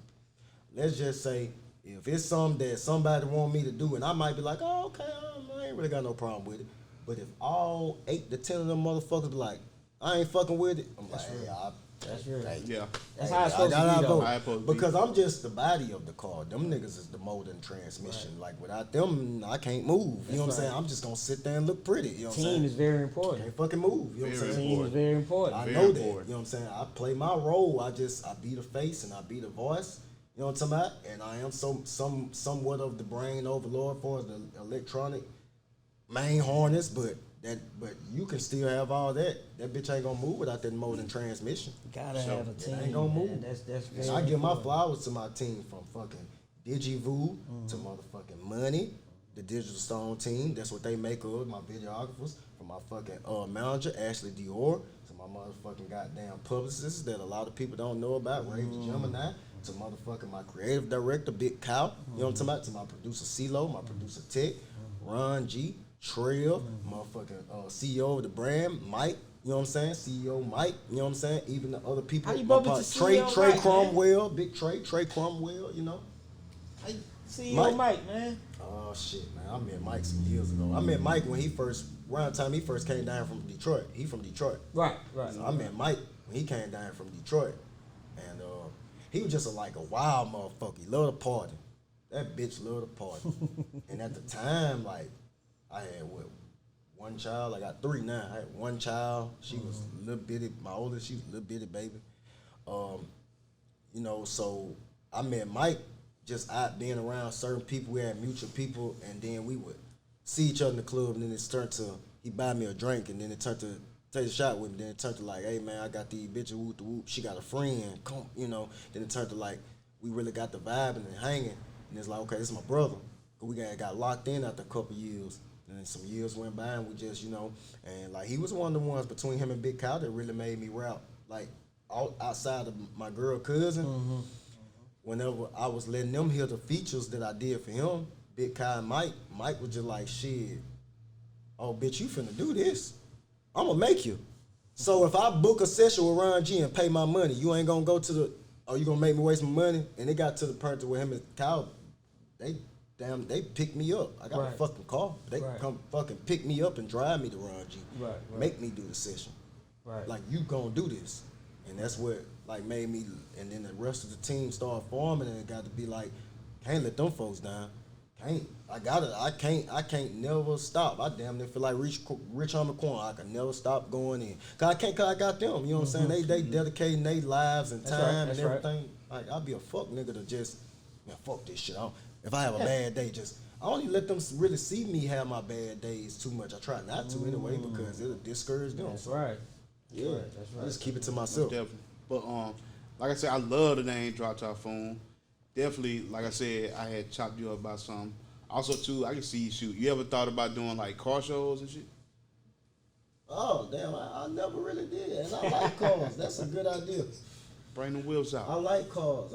Let's just say if it's something that somebody want me to do, and I might be like, oh, okay, I ain't really got no problem with it. But if all 8 to 10 of them motherfuckers be like, I ain't fucking with it. I'm like, real. hey, That's real. Yeah. That's how it's supposed to be, though. How it's supposed to be. Because I'm just the body of the car. Them niggas is the motor and transmission. Right. Like without them, I can't move. You know what I'm saying? right. I'm just gonna sit there and look pretty. You know what I'm saying? Team is very important. Can't fucking move. You know what I'm Very saying? Team is very important. I Very know that. important. You know what I'm saying? I play my role. I be the face and I be the voice. You know what I'm talking about? And I am somewhat of the brain overlord for the electronic main harness, but you can still have all that. That bitch ain't gonna move without that motor and transmission. Gotta have a team. ain't gonna move. Man. That's very And I give my important. flowers to my team from fucking DigiVoo to motherfucking Money, the Digital Stone team. That's what they make of my videographers. From my fucking manager, Ashley Dior, to my motherfucking goddamn publicists that a lot of people don't know about, Ray Gemini, to motherfucking my creative director, Big Cow. You know what I'm talking about? To my producer, CeeLo, my producer, Tech, Ron G, Trail, motherfucking CEO of the brand, Mike. You know what I'm saying? CEO Mike. You know what I'm saying? Even the other people. How you my bump into part- CEO Trey Mike, man? Cromwell, Big Trey Cromwell. You know. CEO Mike, man. Oh shit, man! I met Mike some years ago. I met Mike when around the time he first came down from Detroit. He from Detroit. Right. So I met Mike when he came down from Detroit, and he was just like a wild motherfucker. He loved to party. That bitch loved to party. And at the time, like, I had one child. I got 3 now. I had one child. She was a little bitty. My oldest, she was a little bitty baby. You know, so I met Mike just out being around certain people. We had mutual people, and then we would see each other in the club, and then it turned to he buy me a drink, and then it turned to take a shot with me. Then it turned to like, hey man, I got these bitches whoop the whoop. She got a friend, come, you know. Then it turned to like we really got the vibe and hanging, and it's like, okay, this is my brother. We got locked in after a couple years. And then some years went by, and we just, you know, and like he was one of the ones between him and Big Cow that really made me rap, like outside of my girl cousin. Whenever I was letting them hear the features that I did for him, Big Cow and Mike was just like, shit, oh bitch, you finna do this. I'm gonna make you. So if I book a session with Ron G and pay my money, you ain't gonna go to the, or you gonna make me waste my money? And it got to the point where him and Cow, they pick me up. I got a fucking car. They come fucking pick me up and drive me to Ron G. Make me do the session. Like, you gonna do this. And that's what like made me, and then the rest of the team started forming, and it got to be like, can't let them folks down. I can't never stop. I damn near feel like Rich on the corner. I can never stop going in. Cause I got them, you know what I'm saying? They dedicating their lives and time and everything. Like, I'd be a fuck nigga to just, man, fuck this shit. If I have a bad day, I only let them really see me have my bad days too much. I try not to anyway, because it'll discourage them. That's right. Yeah, That's right. I just keep it to myself. Definitely. But like I said, I love the name Droptop Phoon. Definitely, like I said, I had chopped you up about something. Also, too, I can see you shoot. You ever thought about doing like car shows and shit? Oh, damn, I never really did. And I like cars. That's a good idea. Bring the wheels out. I like cars.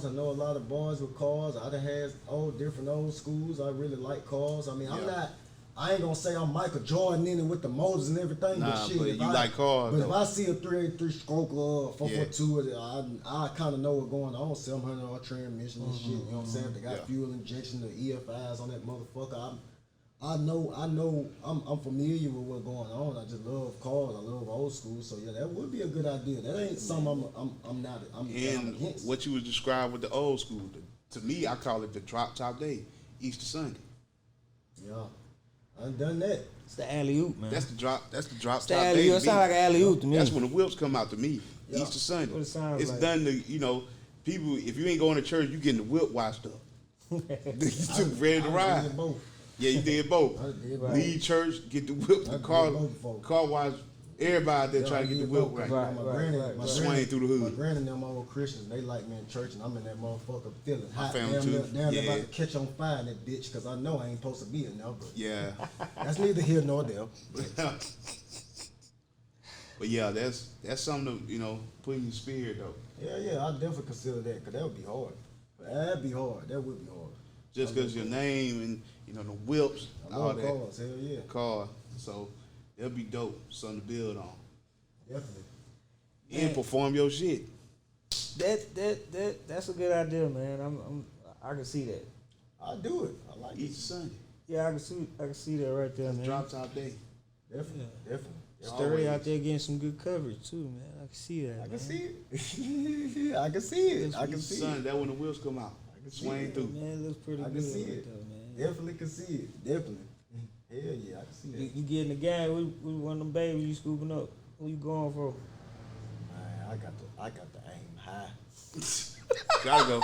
I know a lot of boys with cars. I done had different old schools. I really like cars. I mean, I ain't gonna say I'm Michael Jordan in it with the motors and everything, Nah, but shit, but if you I, like cars, But though. if I see a 383 stroke or 442, I kind of know what's going on. 700R transmission and shit. You know what I'm saying? If they got fuel injection, the EFIs on that motherfucker. I know. I'm familiar with what's going on. I just love cars. I love old school. So yeah, that would be a good idea. That ain't something I'm not against. What you was described with the old school, to me, I call it the drop top day, Easter Sunday. Yeah, I done that. It's the alley-oop, man. That's the drop. That's the drop It's the top day. alley-oop. to It sound me. like an alley-oop to me. That's when the whips come out to me. Yeah. Easter Sunday. What it sounds It's like. done to, you know, people. If you ain't going to church, you getting the whip washed up. You too ready to I ride. did both. Yeah, you did both. I did both. Leave church, get the whip, I the did car, both before. car wash. Everybody out there Yeah, trying I to get the did whip both. right. Right. My granny, my Swing granny- through the hood. My granny and them old Christians, they like me in church, and I'm in that motherfucker feeling hot. family Damn, too. damn, Yeah. about to catch on fire in that bitch, because I know I ain't supposed to be in there, but Yeah. that's neither here nor there. But yeah, that's something to, you know, put in your spirit though. Yeah, I definitely consider that, because that would be hard. That'd be hard. That would be hard. Just because your name and, you know, the whips, I all love that. cars, hell yeah. Car. So that'll be dope. Something to build on. Definitely. And perform your shit. That's a good idea, man. I can see that. I do it. I like it. Easter Sunday. Yeah, I can see that right there, man. Drop top day. Definitely. Sturdy out there getting some good coverage too, man. I can see that. I can see it. I can see it. I can see Son, it. that when the wheels come out. I can swing through. Man, it looks pretty I good. can see right it. there, man. Definitely can see it. Definitely. Hell yeah, I can see that. You get in the game, we one of them babies you scooping up. Who you going for? Man, I got the aim high. Gotta go.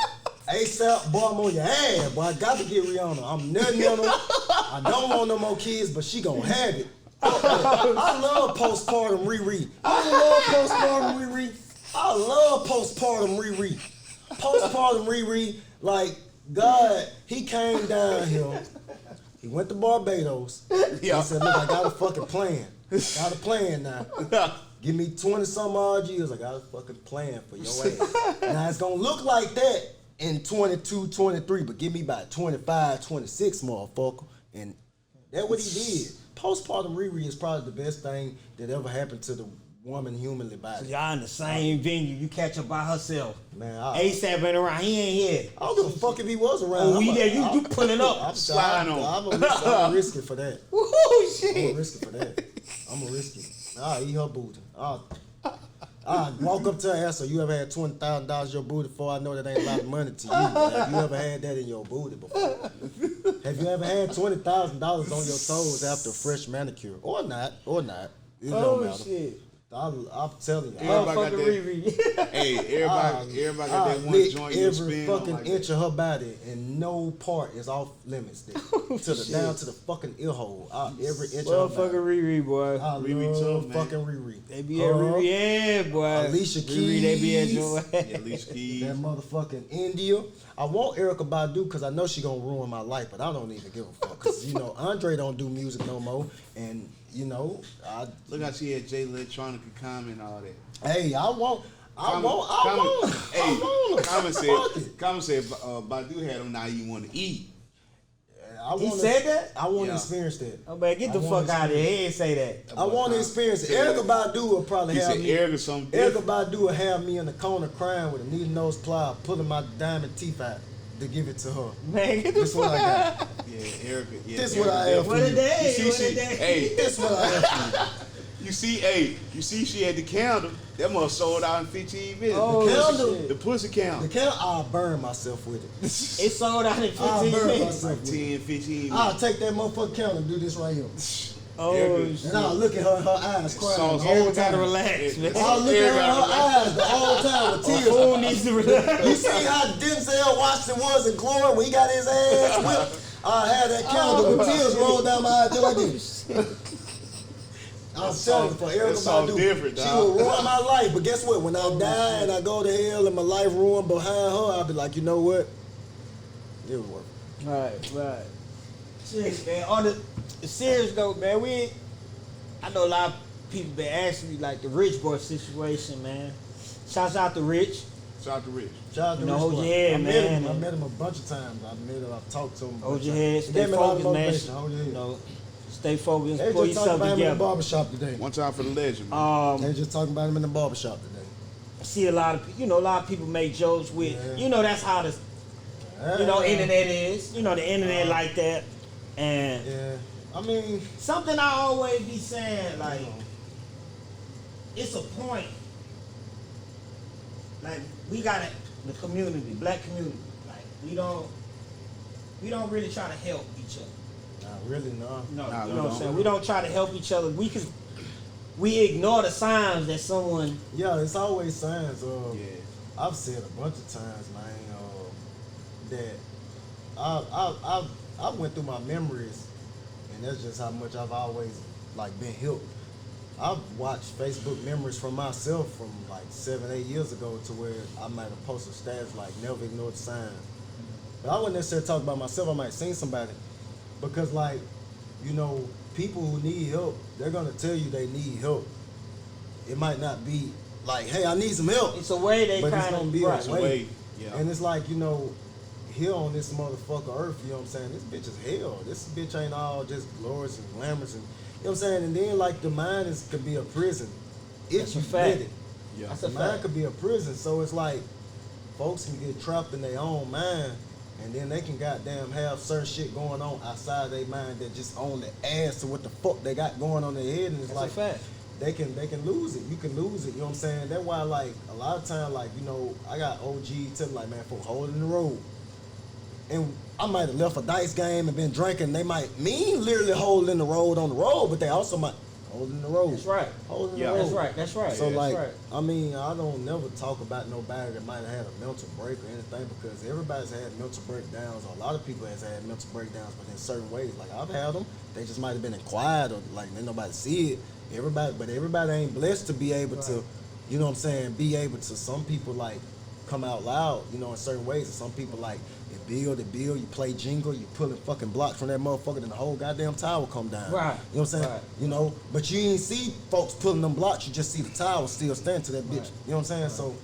ASAP, boy, I'm on your ass, boy. I got to get Rihanna. I'm nutting on her. I don't want no more kids, but she gonna have it. I love postpartum Riri. I love postpartum Riri. I love postpartum Riri. Postpartum Riri, like, God, he came down here. He went to Barbados. Yeah. He said, look, I got a fucking plan. Got a plan now. Give me 20-some odd years, I got a fucking plan for your ass. Now, it's gonna look like that in 22, 23, but give me about 25, 26, motherfucker. And that's what he did. Postpartum Riri is probably the best thing that ever happened to the woman humanly body. Y'all in the same venue. You catch her by herself. Man, ASAP ain't around. He ain't here. I don't give a fuck if he was around. Oh, we there. You pulling up. I'm sliding on. I'm risking for that. Woo I'm shit. risking for that. I'm gonna risk it. I'll eat her booty. I'll walk up to her and ask her, you ever had $20,000 your booty before? I know that ain't a lot of money to you. Have you ever had that in your booty before? Have you ever had $20,000 on your toes after a fresh manicure? Or not. It don't matter. Shit. I'm telling you. Everybody got Motherfucker that. Riri. Hey, everybody got that one lick joint you every spin on fucking like inch that. of her body, and no part is off limits. There. Down to the fucking ear hole. Every inch of her Motherfucker body. Riri, boy. I Riri love tough, man. fucking Riri. They be at Riri, yeah, boy. Alicia Riri, they be at Keys. your ass. Yeah, Alicia Keys. That motherfucking India. I want Erykah Badu because I know she gonna ruin my life, but I don't even give a fuck. Cause Andre don't do music no more, and Look how she had Jay Electronica comment all that. hey, I want. Hey, comment Fuck it. said Badu had him now you want to eat. He said that? I want to Yeah. experience that. Oh man, get the I wanna fuck out of here. He ain't say that. I want to experience it. said- Erykah Badu will probably He have said me. Eric or something Erykah different. Badu will have me in the corner crying with a needle nose plier, pulling my diamond teeth out to give it to her. Man, get the This what fuck I out. got. Yeah, Erica. Yeah, This Erica what I definitely. have What a day. You What see, a day. hey, This what I have for you see, she had the candle. That must sold out in 15 minutes. Oh, candle. shit. The pussy you. candle. The count, I'll burn myself with it. It sold out in I'll 15 burn minutes. myself with it. 10, 15 I'll minutes. take that motherfucking count and do this right here. Oh, Erica. shit. And I'll look at her eyes crying Sauce. the whole Everyone gotta time. relax, man. I'll look at her eyes the whole time with tears. Fool needs to relax. You see how Denzel Washington was in Glory when he got his ass whipped? I had that candle with tears roll down my eyes just like this. I'm telling you, for That Erykah song Badu, different, she dog. will ruin my life. But guess what? When I die and I go to hell and my life ruined behind her, I'll be like, you know what? It was worth it. Right. Shit, man. On the serious note, man, I know a lot of people been asking me like the Rich Boy situation, man. Shouts out to Rich. Shout out to Rich. Shout out to You know, Rich hold Boy. your head, I met him. man. I met him a bunch of times. I've talked to him. a Hold bunch your of head, times. He stay gave me a lot of focused, man. motivation. Hold your head. You know, stay focused, They pull just talking yourself about him in the together. barbershop today. One time for the legend, man. They just talking about him in the barbershop today. See a lot of people make jokes with, Yeah. that's how the, internet is. The internet like that. And Yeah. I mean, something I always be saying, like, it's a point. Like, we got it, the community, black community. Like, we don't really try to help each other. not really, no. No, Nah, you we know what I'm don't. saying? We don't try to help each other. We ignore the signs that someone. Yeah, it's always signs of. Yeah. I've said a bunch of times, man, that I went through my memories, and that's just how much I've always been helped. I've watched Facebook memories from myself from 7, 8 years ago to where I might have posted stats like never ignore the signs. But I wouldn't necessarily talk about myself. I might have seen somebody because people who need help, they're gonna tell you they need help. It might not be like, hey, I need some help. It's a way they But it's kind gonna of. be Right. a way. Yeah. And it's like, here on this motherfucker earth, you know what I'm saying? This bitch is hell. This bitch ain't all just glorious and glamorous and, you know what I'm saying? And then the mind could be a prison if That's a you fact. let it. Yeah. That's The a mind fact. could be a prison. So it's like folks can get trapped in their own mind, and then they can goddamn have certain shit going on outside their mind that just only adds to what the fuck they got going on in their head. And it's That's a like, fact. they can lose it. You can lose it. You know what I'm saying? That's why like a lot of time like I got OG tell me like man, for holding the road, and I might have left a dice game and been drinking. They might mean literally holding the road on the road, but they also might holding the road. That's right. Holding Yeah. the road. That's right. That's right. So that's like, right. I mean, I don't never talk about nobody that might have had a mental break or anything because everybody's had mental breakdowns. Or a lot of people has had mental breakdowns, but in certain ways. Like I've had them, they just might have been in quiet or like ain't nobody see it. Everybody ain't blessed to be able to, you know what I'm saying? Be able to. Some people like come out loud, in certain ways. And some people like they build, you play jingle, you pulling fucking blocks from that motherfucker, then the whole goddamn tower come down. Right. You know what I'm saying? Right. But you ain't see folks pulling them blocks, you just see the tower still standing to that bitch. Right. You know what I'm saying? Right. So,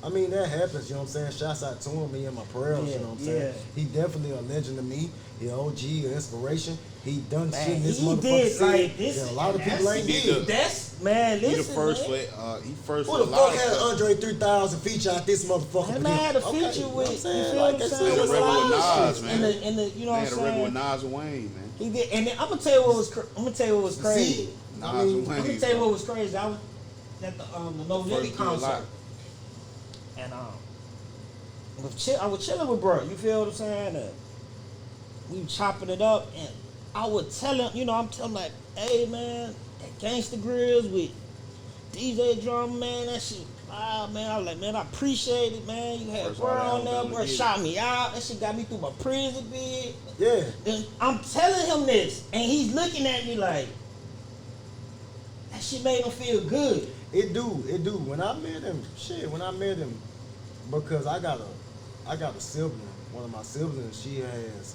I mean, that happens, you know what I'm saying? Shouts out to him, me and my prayers, you know what I'm saying? He definitely a legend to me. He OG, an inspiration. He done Man, shit in this he motherfucker did city like this. that a lot of people ain't He did. That's man. He Listen, the first man. he first Who for a the lot fuck of had stuff. Andre 3000 feature out this motherfucker? That but man him? had a Okay, feature you know with. what I'm You saying? feel Like what I'm that saying? shit was They had a a lot regular of Nas, shit. man. In the you know They what had I'm a regular saying? Nas and Wayne, man. He did, and then I'm gonna tell you what was. I'm gonna tell you what was crazy. See? Nas and I'm Wayne. gonna tell you what was crazy. I was at the No First Limit do a lot. concert, and I was chilling with bro. You feel what I'm saying? We were chopping it up, and I would tell him, I'm telling him like, hey man, that Gangsta Grills with DJ Drum, man, that shit, man. I was like, man, I appreciate it, man. You had First bro all on that there, was bro, gonna shot me out. That shit got me through my prison bid. Yeah. And I'm telling him this, and he's looking at me like, that shit made him feel good. It do. When I met him, because I got a sibling. One of my siblings, she has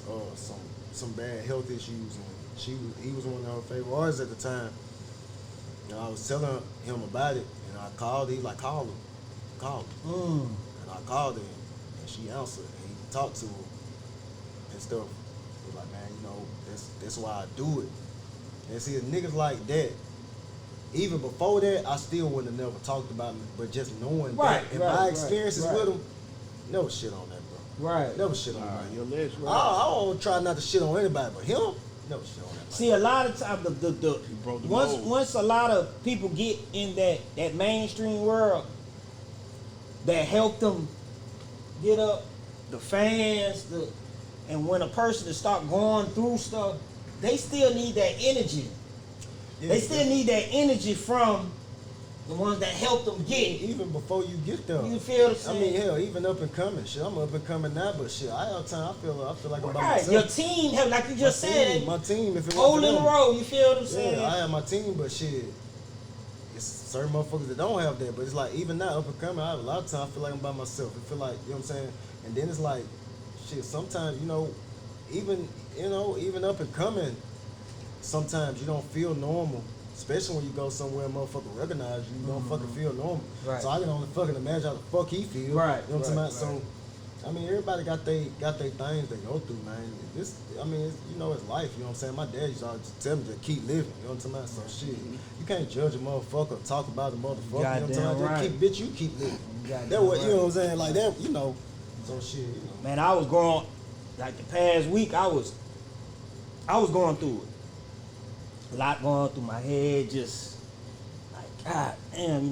some bad health issues, and he was one of her favorite artists at the time. And I was telling him about it, and I called. He like, call her. And I called her, and she answered, and he talked to her and stuff. He was like, man, that's why I do it. And see, niggas like that. Even before that, I still wouldn't have never talked about him, but just knowing that and my experiences with him, never shit on that, bro. Right. Never shit on Nah, him. your legs right. I don't try not to shit on anybody, but him, never shit on that. See, a lot of times broke the once mold. once a lot of people get in that mainstream world, that help them get up, the fans, and when a person is start going through stuff, they still need that energy. Yeah, They still need that energy from the ones that help them get. even before you get there. You feel what I I'm mean, saying? hell, even up and coming. Shit, I'm up and coming now, but shit, I have time. I feel like I'm by Right, myself. your team have, like you just said, my team. If it hold wasn't in the them, road. You feel what I'm saying? yeah, I have my team, but shit, it's certain motherfuckers that don't have that. But it's like even now, up and coming, I have a lot of time. I feel like I'm by myself. I feel like you know what I'm saying. And then it's like, shit. Sometimes even up and coming, sometimes you don't feel normal. Especially when you go somewhere and motherfucker recognize you, you don't fucking feel normal. Right. So I can only fucking imagine how the fuck he feel. Right, You know what I'm right, saying? So, I mean, everybody got they things they go through, man. It's life. You know what I'm saying? My dad used to always tell me to keep living. You know what I'm saying? So shit, you can't judge a motherfucker, talk about a motherfucker. You know what I'm Goddamn saying? right. Bitch, you keep living. Goddamn That what right. you know what I'm saying? Like that, So shit, Man, I was going, like the past week, I was going through it. A lot going through my head, just like, God damn,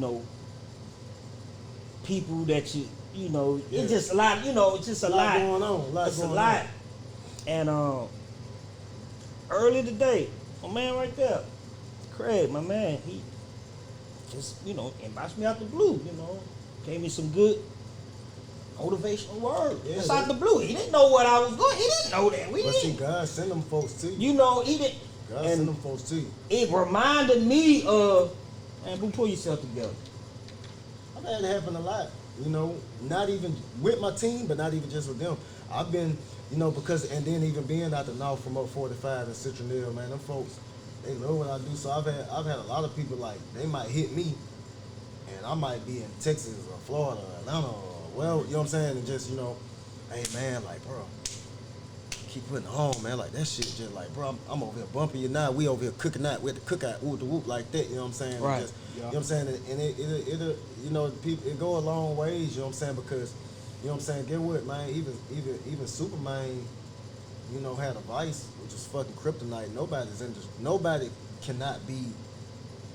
people that it's just a lot, it's just a lot. going on. It's a lot. And early today, my man right there, Craig, my man, he just, inboxed me out the blue, gave me some good motivational words. Yeah, Just out the blue. He didn't know what I was going. He didn't know that. We But see, didn't. God send them folks to you. He didn't. God And send them folks to you. it reminded me of, man, boo, pull yourself together. I've had it happen a lot, not even with my team, but not even just with them. I've been, and then even being out the north from up 45 and Citronelle, man, them folks, they love what I do. So I've had a lot of people like, they might hit me, and I might be in Texas or Florida or Atlanta or well, you know what I'm saying, and just, hey man, like, bro, keep putting it on, man, like that shit just like, bro, I'm over here bumping you now, we over here cooking out, we at the cookout, whoop the whoop like that, you know what I'm saying? Right. Just, you know what I'm saying? And people, it go a long ways, you know what I'm saying? Because, you know what I'm saying, get what, man, even Superman, had a vice, which is fucking kryptonite. Nobody cannot be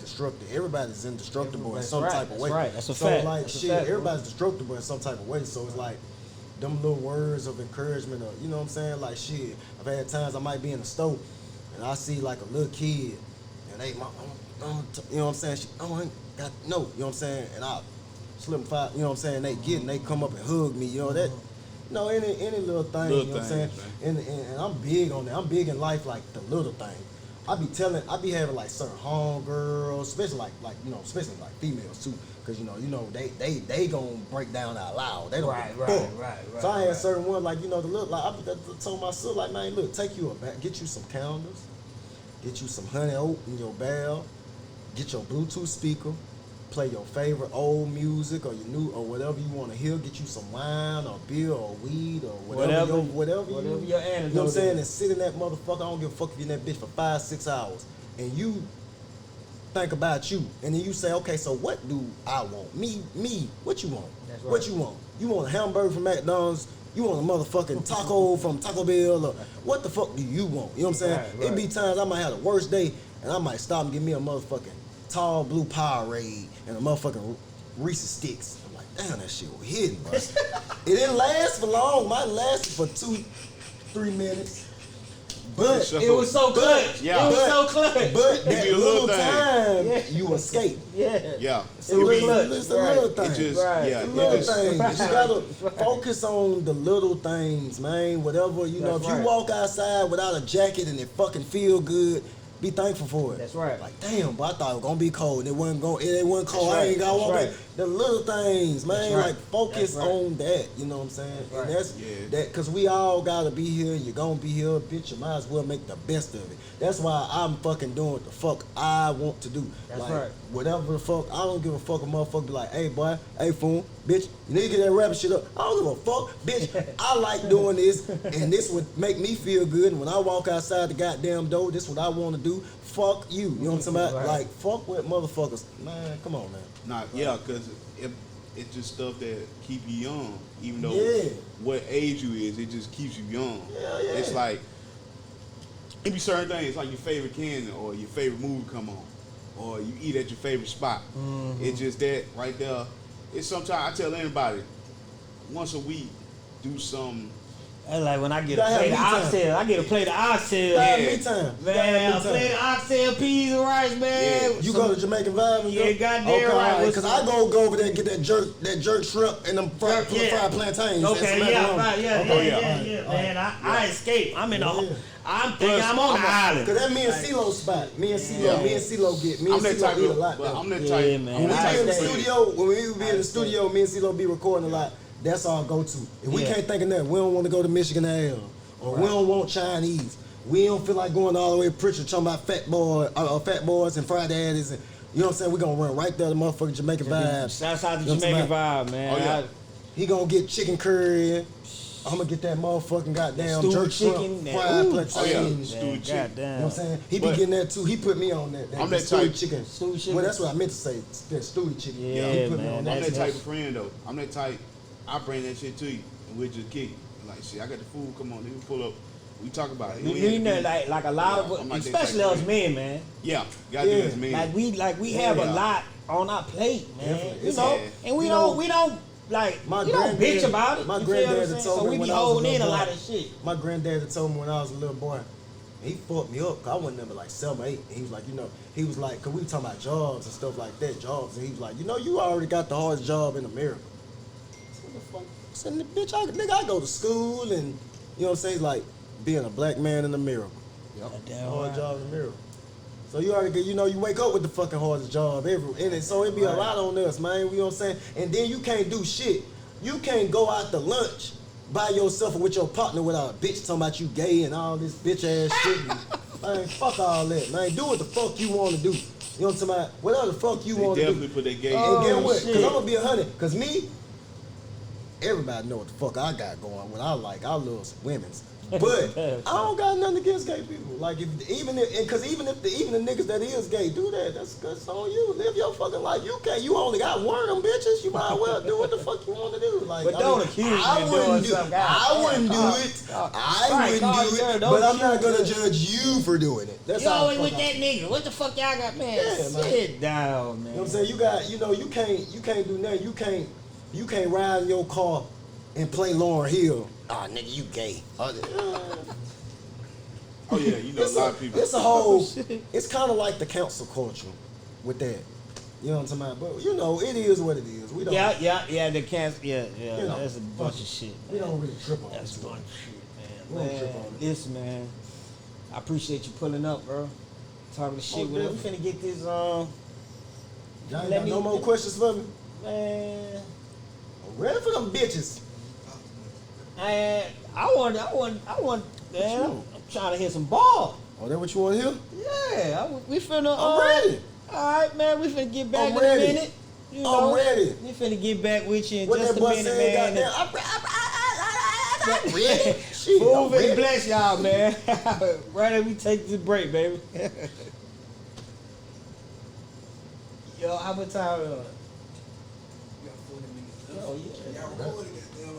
destructive. Everybody's indestructible in That's some right, type of that's way. right, that's a so fact, like that's a shit, fact, bro. everybody's destructible in some type of way. So it's like them little words of encouragement, or you know what I'm saying? Like shit, I've had times I might be in the store and I see like a little kid and they, you know what I'm saying? I ain't got no, you know what I'm saying? And I slip 5, you know what I'm saying? They come up and hug me, you know that. You know, any little thing, Little you know what I'm saying? things, And I'm big on that. I'm big in life, like the little thing. I be having like certain homegirls, especially like you know, especially like females too, because you know they gonna break down out loud. They don't Right, give a fuck. right. So I had certain ones like you know the look like I told my son like man look take you a bag, get you some candles, get you some honey oat in your barrel, get your Bluetooth speaker, play your favorite old music or your new or whatever you want to hear. Get you some wine or beer or weed or whatever your antidote. You know what I'm saying? And sit in that motherfucker. I don't give a fuck if you're in that bitch for 5-6 hours. And you think about you. And then you say, okay, so what do I want? Me. What you want? That's right. What you want? You want a hamburger from McDonald's? You want a motherfucking taco from Taco Bell? Or what the fuck do you want? You know what I'm saying? Right. It be times I might have the worst day and I might stop and give me a motherfucking tall blue Powerade and a motherfucking Reese's Sticks. I'm like, damn, that shit was hidden, bro. It didn't last for long. Might lasted for 2-3 minutes. But It was so clutch. Yeah. It was so clutch. But be that a little little thing. time, you escape. Yeah. Yeah. It's a little, it's a little thing. It just, Right. yeah, The it little just, things. You gotta focus on the little things, man. Whatever, you know, That's if you right. walk outside without a jacket and it fucking feel good, be thankful for it. That's right. Like, damn, but I thought it was gonna be cold. It wasn't cold. That's I ain't gotta right. walk That's back. The little things, man. That's right. Like, focus That's right. on that. You know what I'm saying? That's right. And that's Yeah. that, cause we all gotta be here. You're gonna be here, bitch. You might as well make the best of it. That's why I'm fucking doing what the fuck I want to do. That's like, right. Whatever the fuck, I don't give a fuck. A motherfucker be like, hey boy, hey fool, bitch, you need to get that rapping shit up. I don't give a fuck, bitch. I like doing this, and this would make me feel good. And when I walk outside the goddamn door, this what I want to do. Fuck you. You know what I'm talking about? Right. Like, fuck with motherfuckers. Man, come on, man. Nah, yeah, because it's just stuff that keep you young. Even though Yeah. what age you is, it just keeps you young. Yeah, yeah. It's like, it be certain things, like your favorite candy or your favorite movie come on. Or you eat at your favorite spot. Mm-hmm. It's just that right there. It's sometimes, I tell anybody, once a week, do some. That's like when I get You a gotta plate of have me time. oxtail. I get a plate of oxtail. Gotta Yeah. have me time. You gotta Man, a have me plate time. of oxtail, peas and rice, man. Yeah. You go to Jamaican Vibe and Yeah, go? goddamn right. Because I go over there and get that jerk shrimp and them fried plantains. and some Okay, macaroni. yeah, right, yeah, Okay, yeah, man. I escape. I'm in the. Yeah. I'm thinking I'm on the island. Cause that me and CeeLo spot. Me and CeeLo, Yeah. me and CeeLo get. Me I'm and that CeeLo type eat a of, lot. but though. I'm that Yeah, type. man. I'm When we that be type in the of friend. studio, when we be in the studio, me and CeeLo be recording a lot. That's our go-to. If we Yeah. can't think of that, we don't want to go to Michigan Ale, or we don't want Chinese. We don't feel like going all the way to Pritchard talking about fat boys and fried daddies, and you know what I'm saying. We gonna run right there to motherfucking Jamaican Vibes. Shouts out to You know what I'm Jamaican saying? Vibe, man. Oh, yeah. He gonna get chicken curry. I'm gonna get that motherfucking goddamn Stewed jerk chicken, shrimp, that- fried ooh. plantains. Oh, yeah. You Stewed chicken. know Goddamn. what I'm saying? He be But- getting that too. He put me on that. I'm that stewed type. chicken. Stewed chicken. Well, that's what I meant to say. That stewed chicken. Yeah, he put me man, on I'm that. that That's- type of friend though. I'm that type. I bring that shit to you, and we just kick it. Like shit, I got the food. Come on, let me pull up. We talk about it. We ain't need have that to be- like a lot Yeah, I'm of, like that especially type us of men, man. Yeah, gotta do Yeah. this, man. We have a Yeah. lot on our plate, man. Definitely. You know, Yeah. and we You don't know, we don't like my we don't bitch granddad- about it. my You feel what I'm granddad saying? told So me we be when I was a holding in a little lot boy. of shit. My granddad had told me when I was a little boy, he fucked me up. 'Cause I wasn't never like 7 or 8. And he was like, he was like, cause we were talking about jobs and stuff like that, jobs. And he was like, you already got the hardest job in America. I said, what the fuck? I said, bitch, I go to school and, you know what I'm saying? Like being a black man in America. Goddamn Hard right. job in America. So you already get, you wake up with the fucking hardest job ever. And so it be a lot on us, man. You know what I'm saying? And then you can't do shit. You can't go out to lunch by yourself or with your partner without a bitch talking about you gay and all this bitch ass shit. Man, fuck all that, man. Do what the fuck you want to do. You know what I'm talking about? Whatever the fuck you They want to do. definitely put that gay. And get what? shit. Because I'm going to be 100. Because me, everybody know what the fuck I got going. What I like, I love some women's. But I don't got nothing against gay people. Like even if the niggas that is gay do that, that's on you. Live your fucking life. You only got one of them bitches. You might as well do what the fuck you want to do. Like, But don't accuse me of doing something. I wouldn't do it. But I'm not gonna judge you for doing it. That's You how always with that nigga. What the fuck y'all got, man? Yeah, Sit down, man. You know what I'm saying? You can't do nothing. You can't ride in your car and play Lauryn Hill. Ah, nigga, you gay. Oh yeah, you know a lot of people. It's a whole. It's kind of like the council culture with that. You know what I'm talking about? But you know, it is what it is. We don't. Yeah. The cancer. Yeah. You know, That's a bunch of shit. We don't really trip on That's it. a bunch of shit, We man. don't trip on it. Listen, man. I appreciate you pulling up, bro. Talking the shit with us. We finna get this. Y'all ain't got no more questions for me? Man. I'm ready for them bitches. I want. Man, I'm trying to hit some ball. Oh, that what you want to hear? Yeah, we finna. I'm ready. All right, man. We finna get back I'm in ready. a minute. You know, I'm ready. We finna get back with you in What just that a boy minute, said, man. goddamn. I'm ready. Shit, Move I'm and ready. bless y'all, man. Right after we take this break, baby. Yo, how much time? We got 40 minutes left. Oh, yeah. Y'all recording that damn.